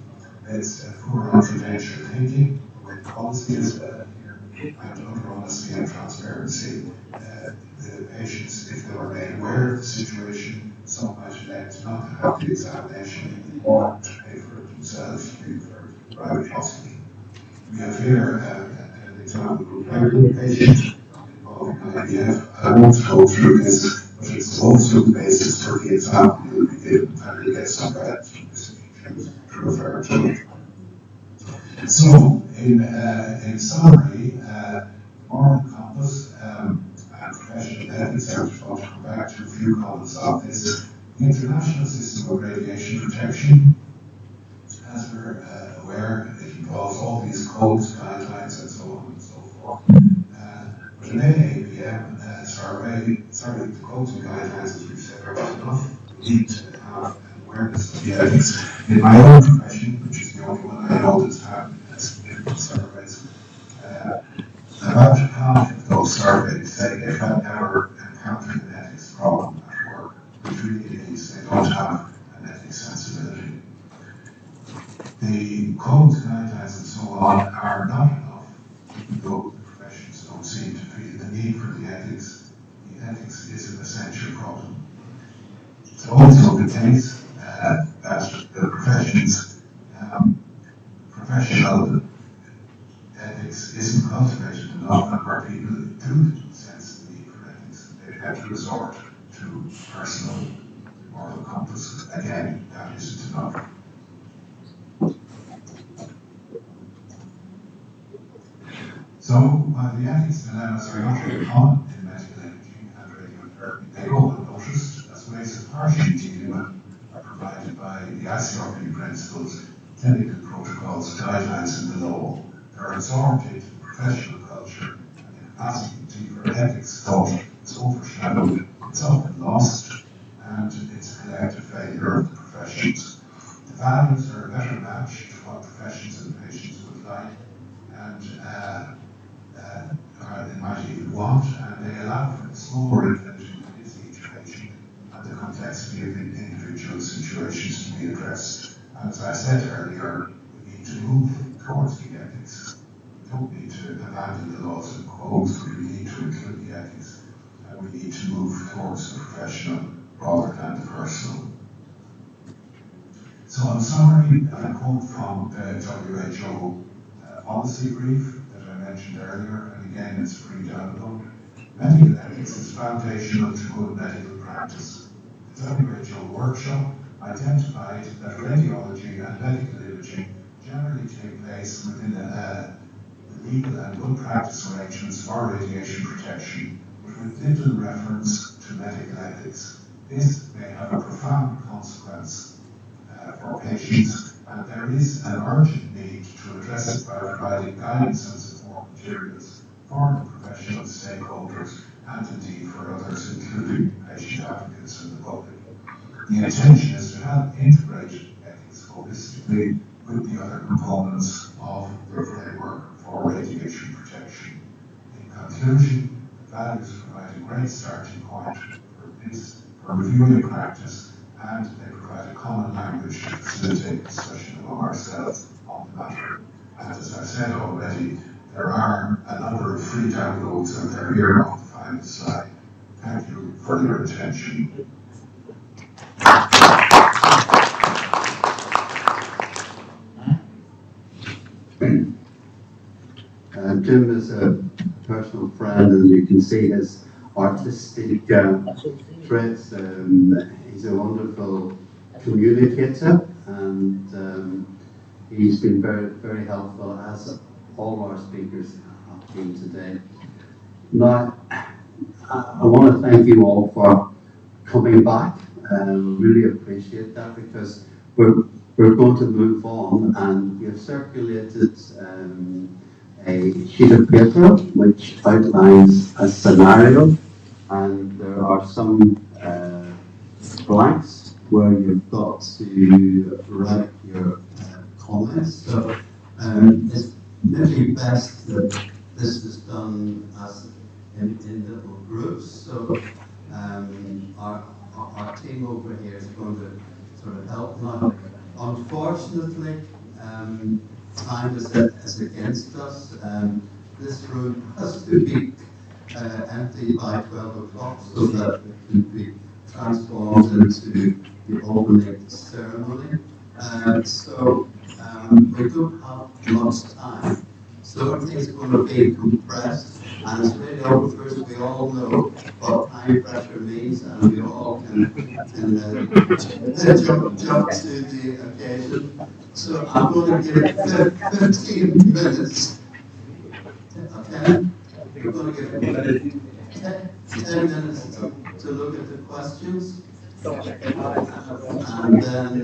It's poor confidential thinking. The way policy is here, and under honesty and transparency, the patients, if they were made aware of the situation, some might elect not to have the examination or to pay for it themselves to be referred to the private hospital. We have here an example of a pregnant patient involving IVF. I won't go through this, but it's also the basis for the example you'll be given, and you'll get some guidance from this if you choose to refer to it. So, in summary, moral compass and professional ethics, I just want to come back to a few comments on this. The international system of radiation protection, as we're aware, it involves all these codes, guidelines, and so on and so forth. But an AAPM survey, the codes and guidelines, as we've said, are not enough. We need to have an awareness of the ethics. In my own profession, which is the only one I know that's had significant surveys, about half of those surveys say they've had ever encountered an ethics problem at work, which really means they don't have an ethics sensibility. The codes, guidelines, and so on are not enough, even though the professions don't seem to feel the need for the ethics. The ethics is an essential problem. It's also the case that the profession's professional ethics isn't cultivated enough, and where people do sense the need for ethics, they have to resort to personal moral compass. Again, that isn't enough. So, while the ethics dilemmas are not very common in medical imaging and radiotherapy, they go unnoticed as ways of partially dealing with are provided by the ISRRT principles, clinical protocols, guidelines, and the law. They're absorbed into professional culture, and the capacity for ethics thought is overshadowed, it's often lost, and it's a collective failure of the professions. The values are a better match to what professions and patients would like, and they might even want, and they allow for the smaller individual that is each patient and the complexity of individual situations to be addressed. And as I said earlier, we need to move towards the ethics. We don't need to abandon the laws and codes, we need to include the ethics. And we need to move towards the professional rather than the personal. So in summary, a quote from the WHO policy brief that I mentioned earlier, and again it's free download. Medical ethics is foundational to good medical practice. The WHO workshop identified that radiology and medical imaging generally take place within the legal and good practice arrangements for radiation protection, but with little reference to medical ethics. This may have a profound consequence for patients, and there is an urgent need to address it by providing guidance and support materials for the professional stakeholders and indeed for others, including patient advocates and the public. The intention is to help integrate ethics holistically with the other components of the framework for radiation protection. In conclusion, the values provide a great starting point for reviewing practice, and they provide a common language to facilitate discussion among ourselves on the matter. And as I said already, there are a number of free downloads and they're here on the final slide. Thank you for your attention. Jim is a personal friend, and you can see his artistic traits. He's a wonderful communicator, and he's been very, very helpful, as all our speakers have been today. Now, I want to thank you all for coming back. Really appreciate that, because we're going to move on, and we have circulated a sheet of paper which outlines a scenario, and there are some blanks where you've got to write your comments. So it's maybe best that this is done as in little groups. So our team over here is going to sort of help now. Unfortunately, time is against us. This room has to be empty by 12 o'clock so that it can be transformed into the opening ceremony. So we don't have much time. So everything's going to be compressed, and as radiographers, we all know what time pressure means, and we all can jump to the occasion. So I'm going to give 15 minutes. Okay? We're going to give 10 minutes to look at the questions, and then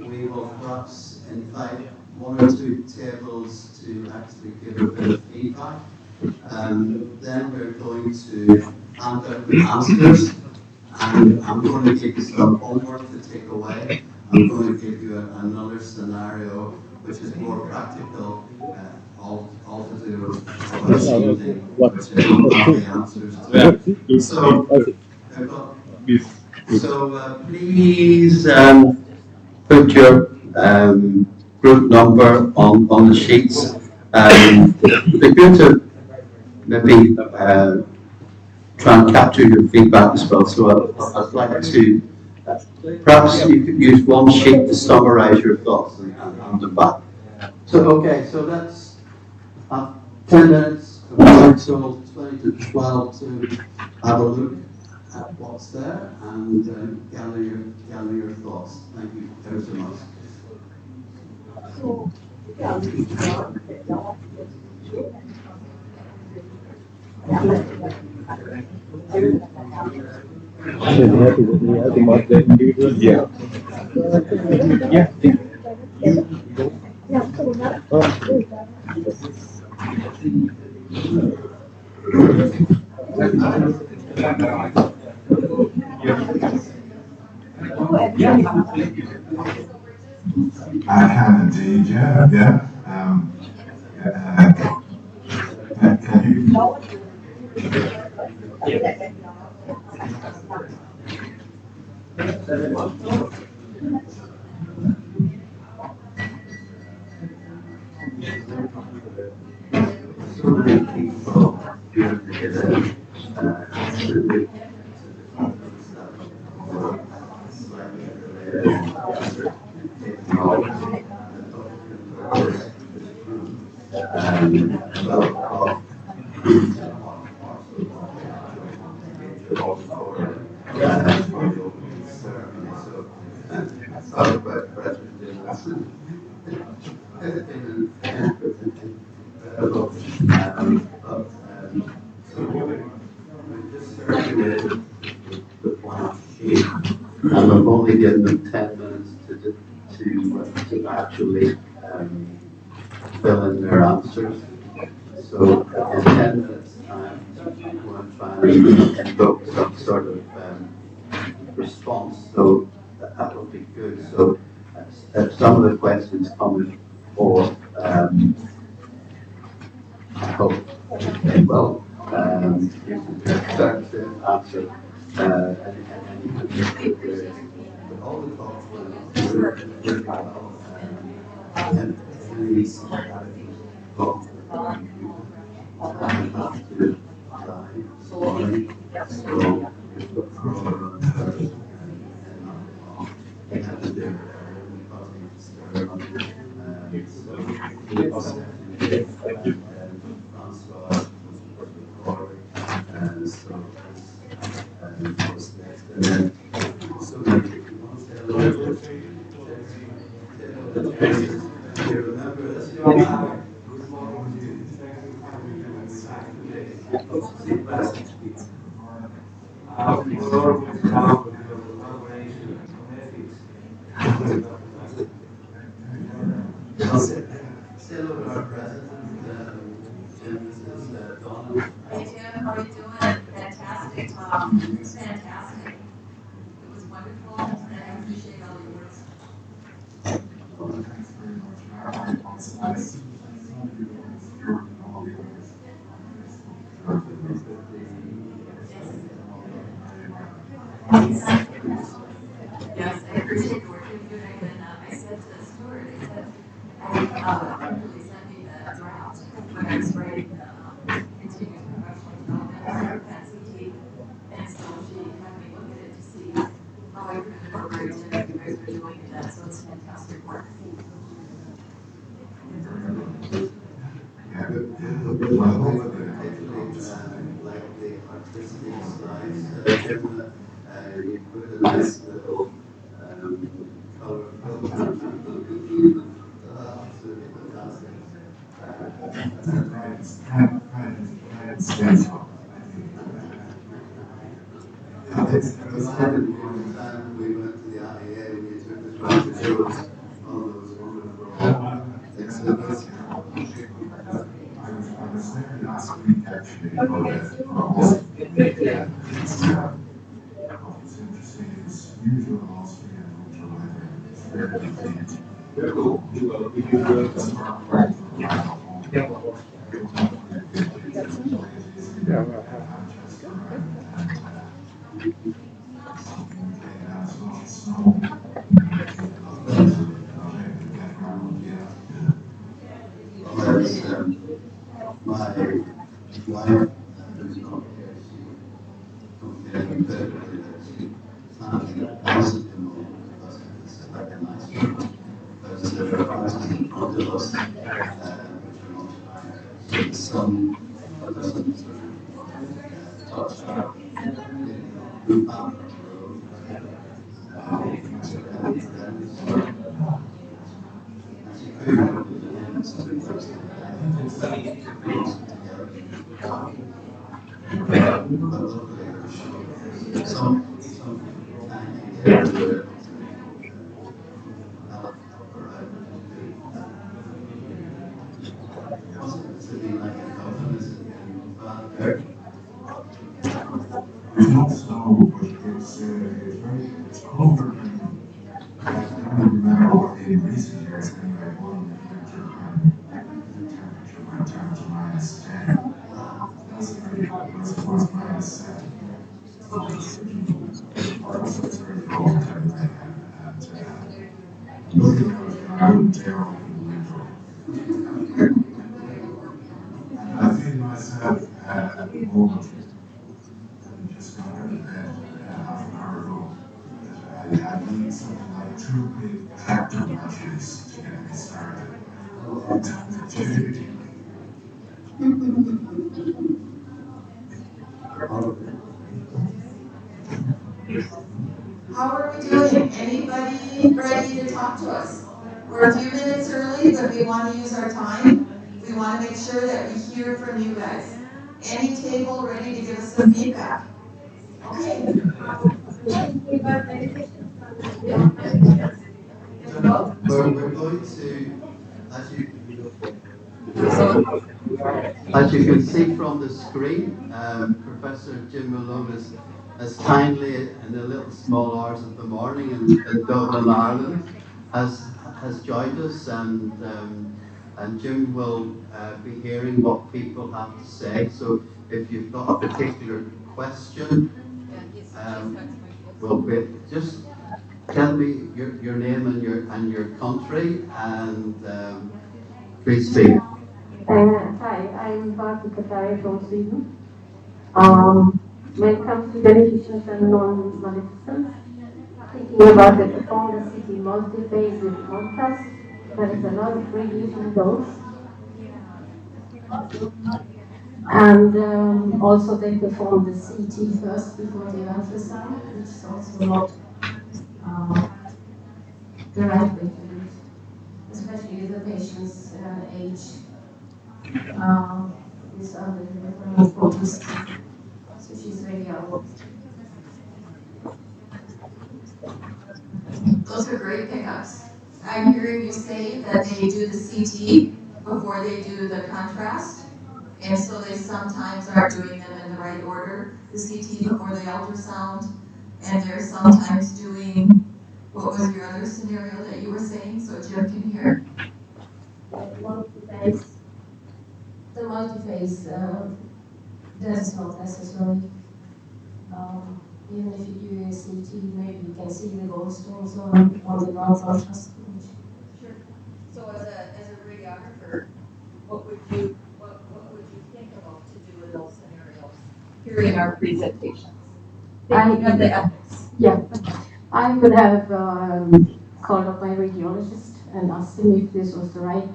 we will perhaps invite one or two tables to actually give a bit of feedback. Then we're going to hand out the answers, and I'm going to give you some homework to take away. I'm going to give you another scenario which is more practical, all to do with achieving, which is the answers to. So please put your group number on the sheets. We're going to maybe try and capture your feedback as well. So I'd like to, perhaps you could use one sheet to summarize your thoughts and hand them back. So, okay, so let's have 10 minutes until 20 to 12 to have a look at what's there and gather your thoughts. Thank you very so much. Yeah. I can indeed, yeah. Can you? So many people here together. And we've only given them 10 minutes to actually fill in their answers. So in 10 minutes time, we want to try and invoke some sort of response. So that would be good. So if some of the questions come forth, I hope they will. You can start to answer any particular. But all the talks went really well. And really talk have to die. So look for others and have to do Hey Jim, how are you doing? Fantastic talk. It was fantastic. It was wonderful, and I appreciate all your words. Yes, I appreciate the work you're doing, and I said to Stuart, I said, really sent me the draft when I was writing the continuous professional development at CT, and so she had me look at it to see how I could incorporate what you guys are doing in that, so it's fantastic work. Like the artistic slides, you put a nice little color filter. Absolutely fantastic. It was time we went to the IEA, we took the round to show us all those wonderful exhibits. I was there last week actually it's interesting, it's usual Austrian ultra it's very defeated. My wife, who's not here, she compared that she found it positive because it's like a nice room. Because there are houses in front of us, which are not so the sun doesn't touch her. Move up It's not snow, but it's very, it's colder than I remember in recent years anyway, one temperature went down to -10. That's very cold, whereas it was -7. So it's very cold anyway, and looking out, I wouldn't dare open the window. And I feel myself at the moment, just got out of bed half an hour ago. I need something like 2 big tractor issues to get me started. Dude. How are we doing? Anybody ready to talk to us? We're a few minutes early, but we want to use our time. We want to make sure that we hear from you guys. Any table ready to give us some feedback? Okay. We're going to, as you can see from the screen, Professor Jim Malone has kindly, in the little small hours of the morning in Dublin, Ireland, has joined us, and Jim will be hearing what people have to say. So if you've got a particular question, well, just tell me your name and your country, and please speak. Hi, I'm Bharti Katari from Sweden. When it comes to beneficence and non-maleficence, thinking about the performance city multi-phase with contrast, there is a lot of radiation dose. And also they perform the CT first before the ultrasound, which is also not the right way to do it, especially if the patient's age is under the reference focus. So she's very old. Those are great pickups. I'm hearing you say that they do the CT before they do the contrast, and so they sometimes aren't doing them in the right order. The CT before the ultrasound, and they're sometimes doing, what was your other scenario that you were saying, so Jim can hear? The multi-phase does not necessarily. Even if you do a CT, maybe you can see the gallstones on the non-contrast image. Sure. So as a radiographer, what would you think about to do in those scenarios? Hearing our presentations. Thinking of the ethics. Yeah. I would have called up my radiologist and asked him if this was the right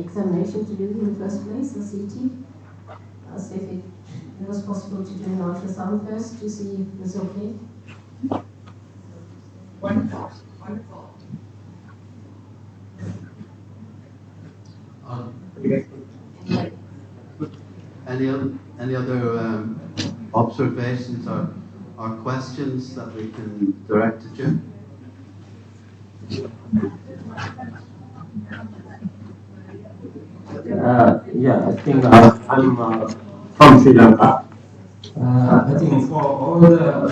examination to do in the first place, the CT. Asked if it was possible to do an ultrasound first to see if it was okay. Wonderful. Wonderful. Any other observations or questions that we can direct to Jim? Yeah, I think I'm from Sri Lanka. I think for all the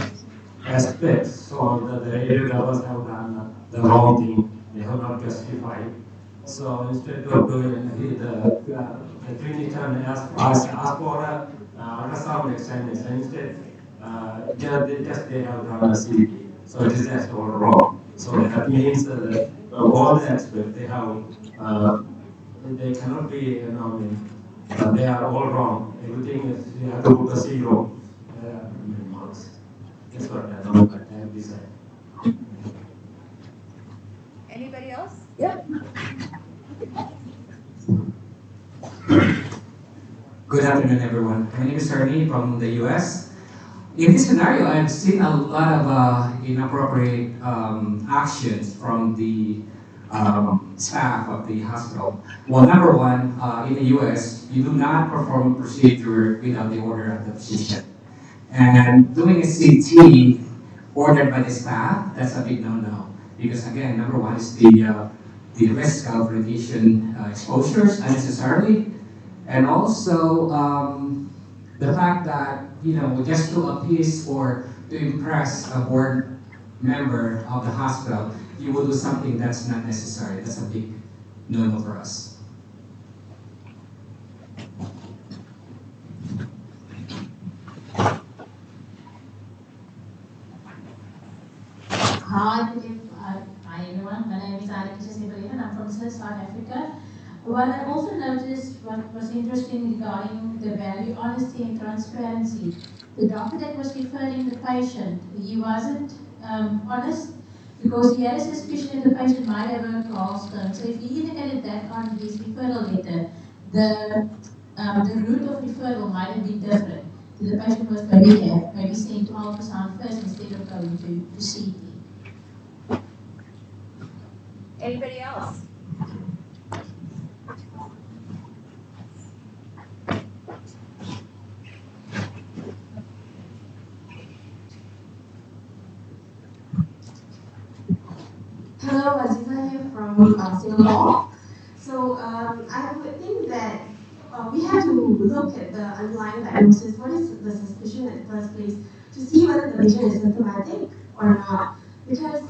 aspects, so the radiographers have done the wrong thing, they have not justified. So instead of doing the clinician ask for a ultrasound examination, instead they have done a CT. So it is just all wrong. So that means all the aspects they have. They cannot be, they are all wrong. Everything is, you have to put a zero marks. That's what I have decided. Anybody else? Yeah. Good afternoon, everyone. My name is Ernie from the US. In this scenario, I've seen a lot of inappropriate actions from the staff of the hospital. Well, number one, in the US, you do not perform a procedure without the order of the physician. And doing a CT ordered by the staff, that's a big no-no. Because again, number one is the risk of radiation exposures unnecessarily. And also the fact that, just to appease or to impress a board member of the hospital, you will do something that's not necessary. That's a big no-no for us. Hi, everyone. My name is and I'm from South Africa. What I also noticed, what was interesting regarding the value, honesty, and transparency. The doctor that was referring the patient, he wasn't honest. because he had a suspicion that the patient might have a gallstone. So if he indicated that on his referral letter, the route of referral might have been different. So the patient was maybe sent to ultrasound first instead of going to CT. Anybody else? Hello, Aziza here from Singapore. So I would think that we have to look at the underlying diagnosis. What is the suspicion in the first place to see whether the patient is symptomatic or not? Because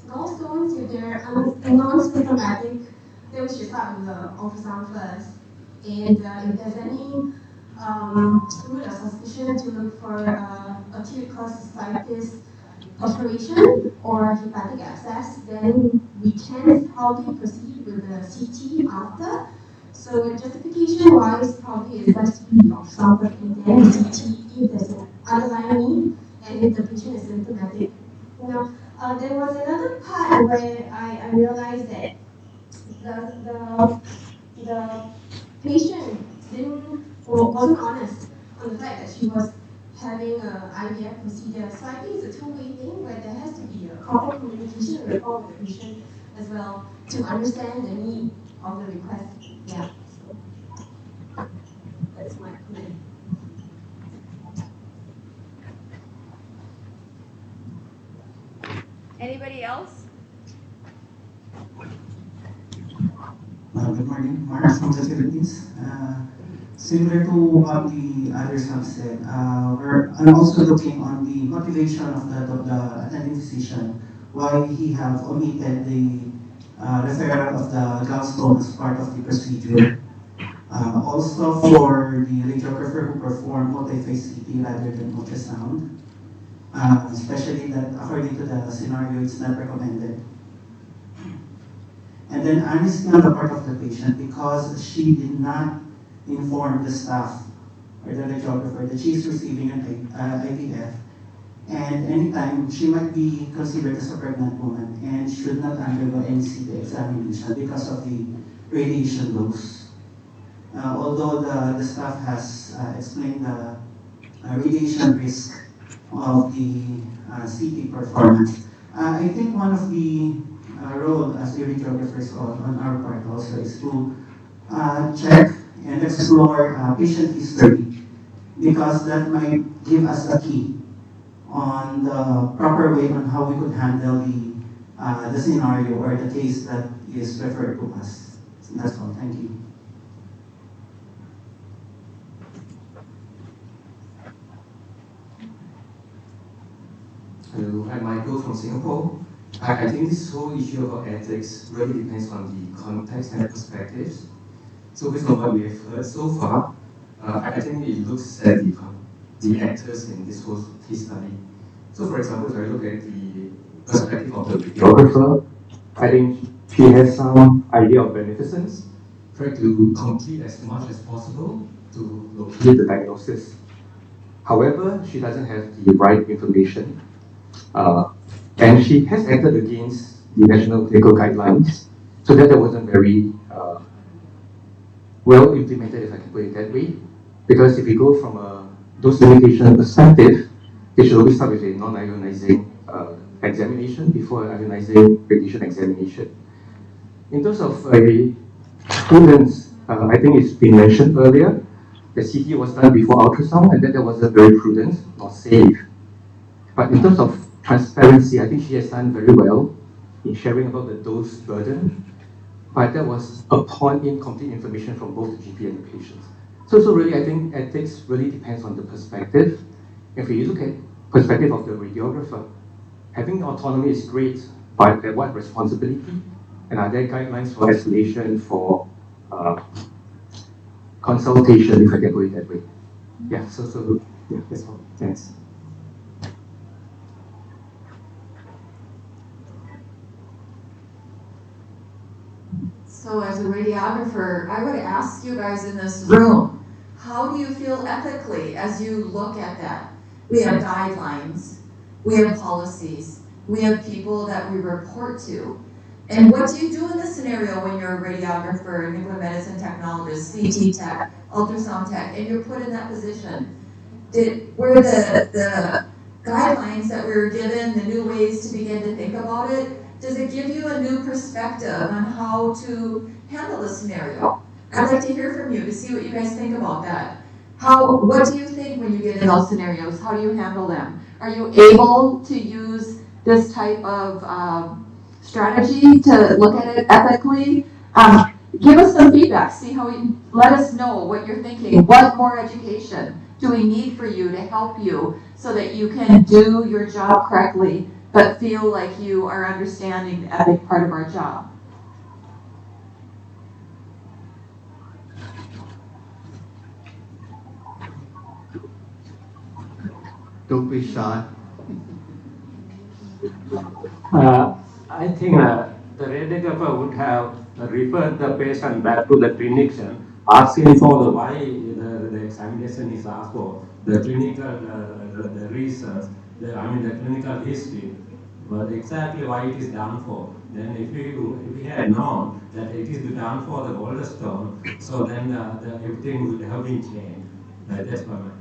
gallstones, if they're non-symptomatic, then we should start with the ultrasound first. And if there's any root of suspicion, to look for acute cholecystitis operation or hepatic abscess, then we can probably proceed with the CT after. So justification-wise, probably it's best to be ultrasound and then CT if there's an underlying need and if the patient is symptomatic. There was another part where I realized that the patient wasn't honest on the fact that she was having an IVF procedure. So I think it's a two-way thing where there has to be a proper communication and rapport with the patient as well to understand the need of the request. Yeah. So that's my comment. Anybody else? Good morning, Mark from the Philippines. Similar to what the others have said, I'm also looking on the motivation of the attending physician, why he have omitted the referral of the gallstone as part of the procedure. Also for the radiographer who performed multi-phase CT rather than ultrasound, especially that according to the scenario, it's not recommended. And then honesty on the part of the patient, because she did not inform the staff or the radiographer that she is receiving an IVF. And anytime she might be considered as a pregnant woman and should not undergo any CT examination because of the radiation dose. Although the staff has explained the radiation risk of the CT performance, I think one of the role as the radiographers on our part also is to check and explore patient history, because that might give us a key on the proper way on how we could handle the scenario or the case that is referred to us. So that's all. Thank you. Hello, I'm Michael from Singapore. I think this whole issue of ethics really depends on the context and perspectives. So based on what we have heard so far, I think it looks at the actors in this whole case study. So for example, if I look at the perspective of the videographer, I think she has some idea of beneficence, try to complete as much as possible to locate the diagnosis. However, she doesn't have the right information, and she has acted against the national clinical guidelines, so that wasn't very well implemented, if I can put it that way. Because if we go from a dose limitation perspective, they should always start with a non-ionizing examination before ionizing radiation examination. In terms of prudence, I think it's been mentioned earlier, the CT was done before ultrasound, and that wasn't very prudent, not safe. But in terms of transparency, I think she has done very well in sharing about the dose burden, but that was upon incomplete information from both the GP and the patients. So really, I think ethics really depends on the perspective. If you look at perspective of the radiographer, having autonomy is great, but at what responsibility? And are there guidelines for escalation, for consultation, if I can put it that way? Yeah, yeah, that's all. Thanks. So as a radiographer, I would ask you guys in this room, how do you feel ethically as you look at that? We have guidelines, we have policies, We have people that we report to. And what do you do in this scenario when you're a radiographer, nuclear medicine technologist, CT tech, ultrasound tech, and you're put in that position? Were the guidelines that we were given, the new ways to begin to think about it, does it give you a new perspective on how to handle the scenario? I'd like to hear from you to see what you guys think about that. What do you think when you get in those scenarios? How do you handle them? Are you able to use this type of strategy to look at it ethically? Give us some feedback. See how let us know what you're thinking. What more education do we need for you to help you so that you can do your job correctly, but feel like you are understanding the ethic part of our job? Don't be shy. I think the radiographer would have referred the patient back to the clinician, asking for the why the examination is asked for, the clinical the reasons, the clinical history, but exactly why it is done for. Then if we had known that it is done for the gallstone, so then everything would have been changed. That's my opinion.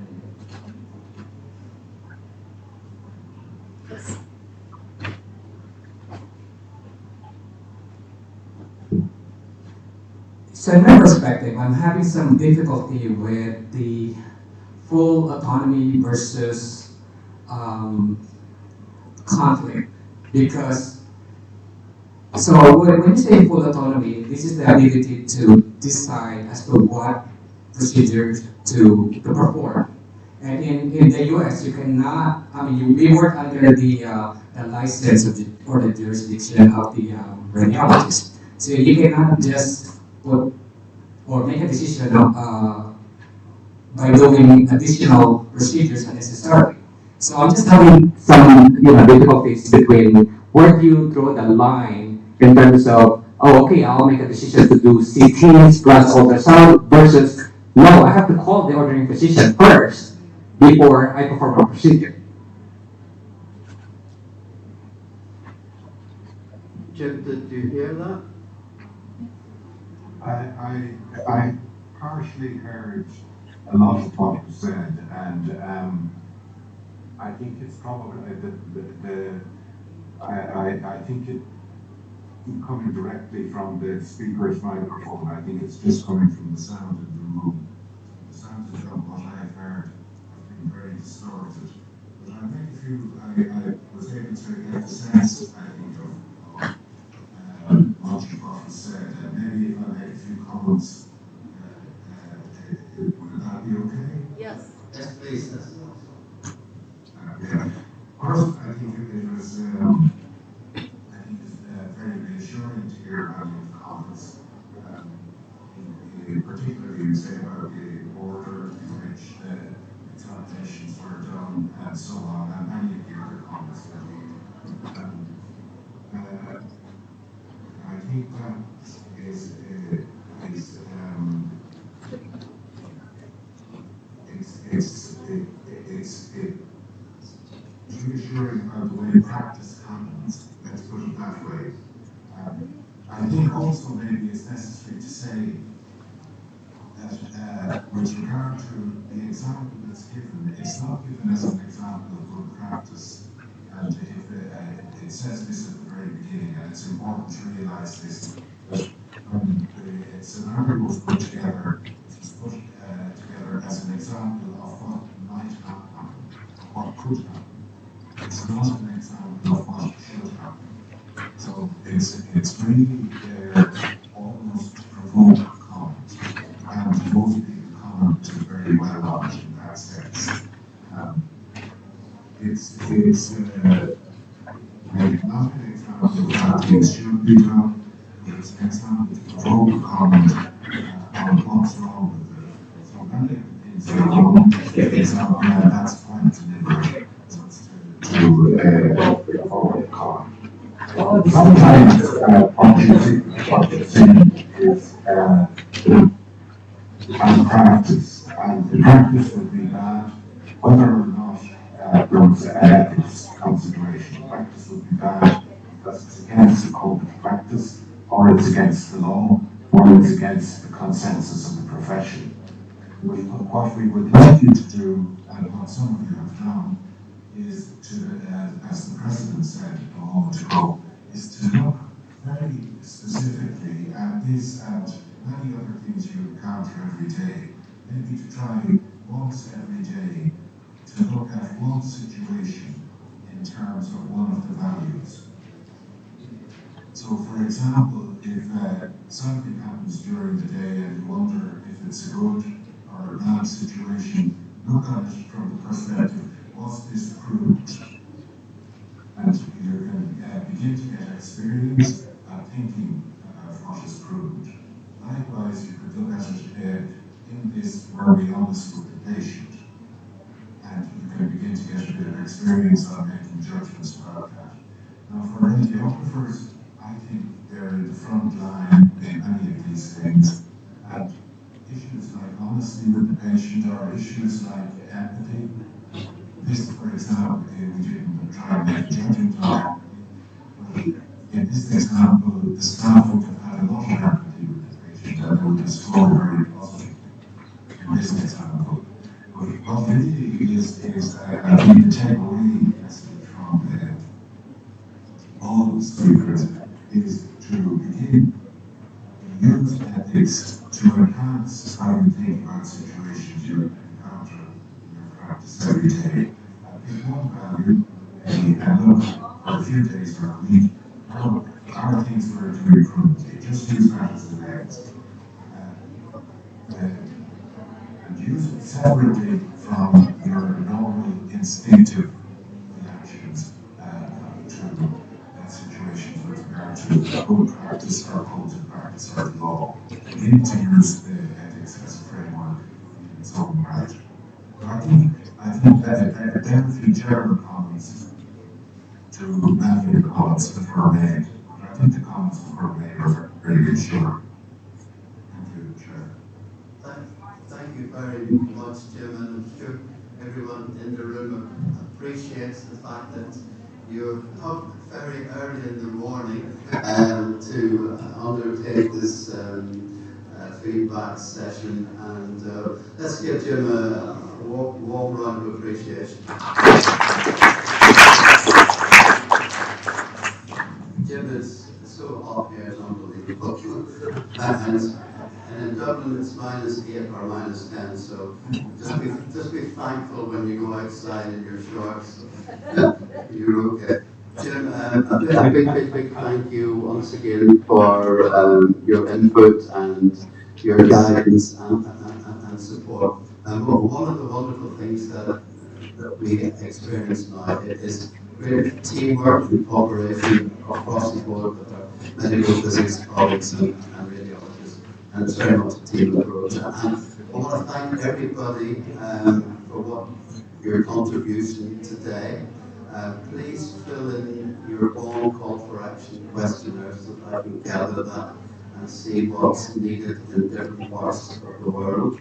So in my perspective, I'm having some difficulty with the full autonomy versus conflict, because so when you say full autonomy, this is the ability to decide as to what procedures to perform. And in the US, you cannot, we work under the license of or the jurisdiction of the radiologist. So you cannot just put or make a decision by doing additional procedures unnecessarily. So I'm just having some difficulties between where do you draw the line in terms of, oh, okay, I'll make a decision to do CTs plus ultrasound versus, no, I have to call the ordering physician first before I perform a procedure. Jim, did you hear that? I partially heard a lot of what was said, and I think it's probably I think it coming directly from the speaker's microphone. I think it's just coming from the sound in the room. The sound of what I've heard has been very distorted. But I think I was able to get the sense, I think, of much of what was said, and maybe if I make a few comments, would that be okay? Yes. Yes, please. First, I think it was very reassuring to hear about your comments, particularly you say about the order in which the examinations were done and so on, and many of the other comments. I think that is reassuring about the way practice happens, let's put it that way. I think also maybe it's necessary to say that with regard to the example that's given, it's not given as an example of good practice. And if it says this at the very beginning, and it's important to realise this, that when the scenario was put together, it was put together as an example of what might happen, or what could happen. It's not an example of what should happen. So it's really almost to provoke comment, and most people comment very well on it in that sense. It's maybe not an example of how things should be done, but it's an example to provoke comment on what's wrong with it. So many of the things that are wrong, that's fine to deliver. To avoid comment. Sometimes what you see is as practice, and the practice would be bad whether or not there was an ethics consideration. Practice would be bad because it's against the code of practice, or it's against the law, or it's against the consensus of the profession. What we would like you to do, and what some of you have done, is to, as the President said a moment ago, is to look very specifically at this and many other things you encounter every day. Maybe to try once every day to look at one situation in terms of one of the values. So, for example, if something happens during the day and you wonder if it's a good or a bad situation, look at it from the perspective, was this proved? And you can begin to get experience at thinking about what is proved. Likewise, you could look at it in this, were we honest with the patient? And you can begin to get a bit of experience on making judgments about that. Now, for radiographers, I think they're in the front line in many of these things. And issues like honesty with the patient, or issues like empathy. This, for example, we didn't try to make judging time. In this example, the staff would have had a lot of empathy with the patient and would have scored very positively in this example. But what really is I need to take away message from all the speakers is to begin to use ethics to enhance how you think about situations you encounter in your practice every day. Pick one value and look for a few days or a week, how are things we're doing improvement? Just use that as the lens. And use it separately from your normal instinctive reactions to situations with regard to code practice or codes of practice or law. You need to use the ethics as a framework in its own right. I think that there are a few general comments to many of the comments that were made, but I think the comments that were made are very good, sure. Thank you, Chair. Thank you very much, Jim, and I'm sure everyone in the room appreciates the fact that you're up very early in the morning to undertake this feedback session, and let's give Jim a warm round of appreciation. Jim is so up here, it's unbelievable. And in Dublin it's -8 or -10, so just be thankful when you go outside in your shorts. You're okay. Jim, a big thank you once again for your input and your guidance and support. One of the wonderful things that we experience now is great teamwork and cooperation across the board with our medical physics colleagues and radiologists, and it's very much a team approach. And I want to thank everybody for your contribution today. Please fill in your own call for action questionnaire so that I can gather that and see what's needed in different parts of the world.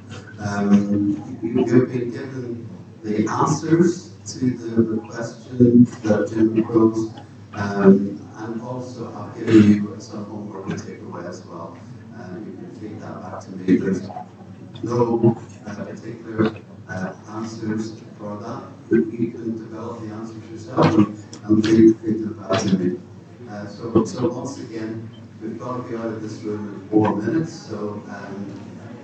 You've been given the answers to the questions that Jim posed, and also I've given you some homework to take away as well. You can feed that back to me. There's no particular answers for that. You can develop the answers yourself and feed them back to me. So once again, we've got to be out of this room in 4 minutes, so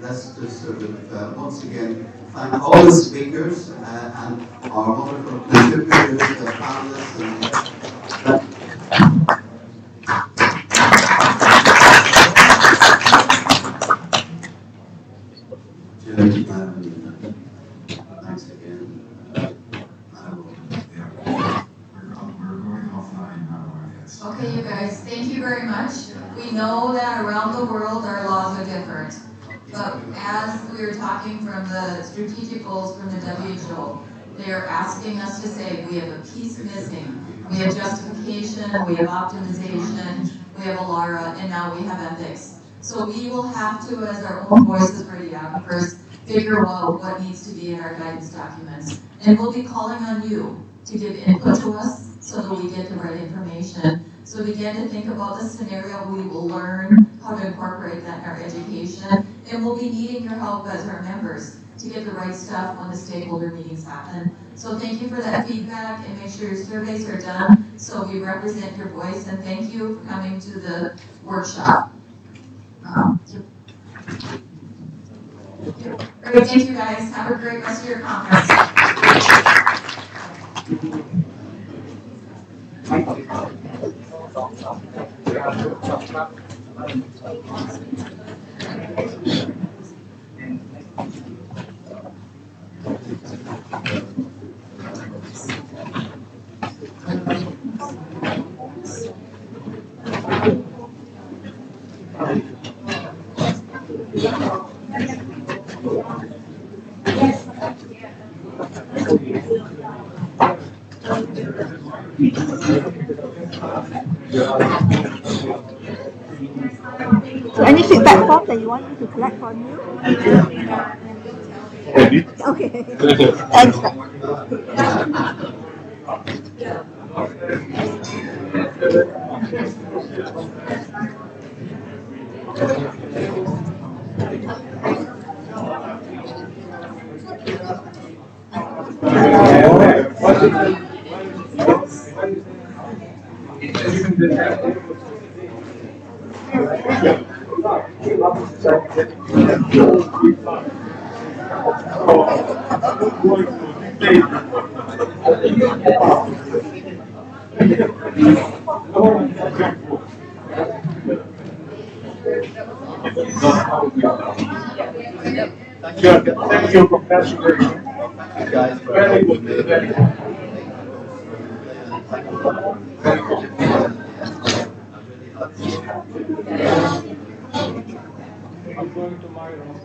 let's just sort of once again thank all the speakers and our wonderful contributors, the panelists, and Jim, thanks again. We're going offline now, I guess. Okay, you guys, thank you very much. We know that around the world our laws are different. But as we were talking from the strategic goals from the WHO, they are asking us to say we have a piece missing. We have justification, we have optimization, we have ALARA, and now we have ethics. So we will have to, as our own voices radiographers, figure out what needs to be in our guidance documents. And we'll be calling on you to give input to us so that we get the right information. So begin to think about the scenario. We will learn how to incorporate that in our education, and we'll be needing your help as our members to get the right stuff when the stakeholder meetings happen. So thank you for that feedback, and make sure your surveys are done so we represent your voice, and thank you for coming to the workshop. Great, thank you guys. Have a great rest of your conference. So any feedback form that you want me to collect from you? Okay. Thanks. Thank you, Professor. Guys, Very good. I'm going to my room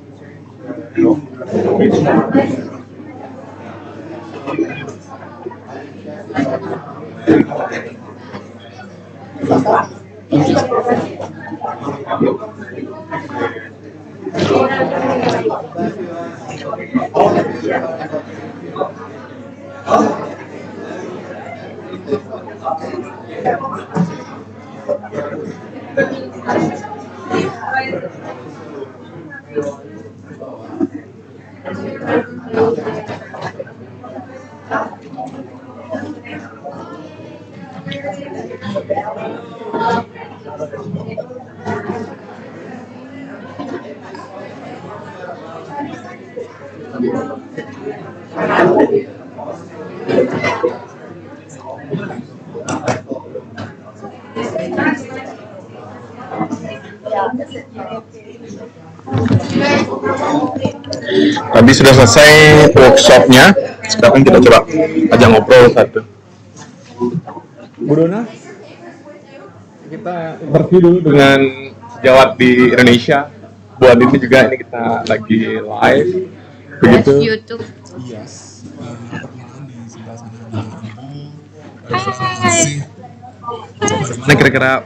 Tadi sudah selesai workshopnya, sekarang kita coba ajak ngobrol satu. Bu Dona, kita interview dulu dengan sejawat di Indonesia. Bu Adin ini juga, ini kita lagi live, begitu. YouTube. Yes. Perkenalkan di sebelah sana ada Ibu. Bagaimana kira-kira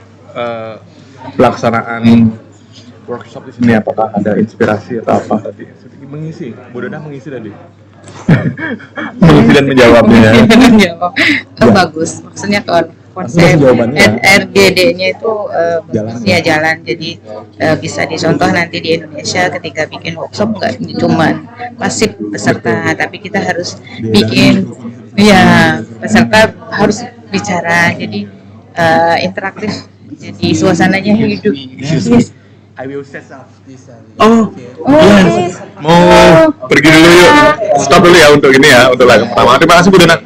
pelaksanaan workshop di sini? Apakah ada inspirasi atau apa tadi? Mengisi, Bu Dona mengisi tadi. Mengisi dan menjawabnya. Menjawab. Bagus. Maksudnya konsep RGD-nya itu bagusnya jalan. Jadi bisa dicontoh nanti di Indonesia ketika bikin workshop nggak cuma pasif peserta, tapi kita harus bikin, ya peserta harus bicara. Jadi interaktif. Jadi suasananya hidup. Yes. I will set up this. Yes. Mau pergi dulu yuk. Stop dulu ya untuk ini ya, untuk lagu pertama. Terima kasih Bu Dona.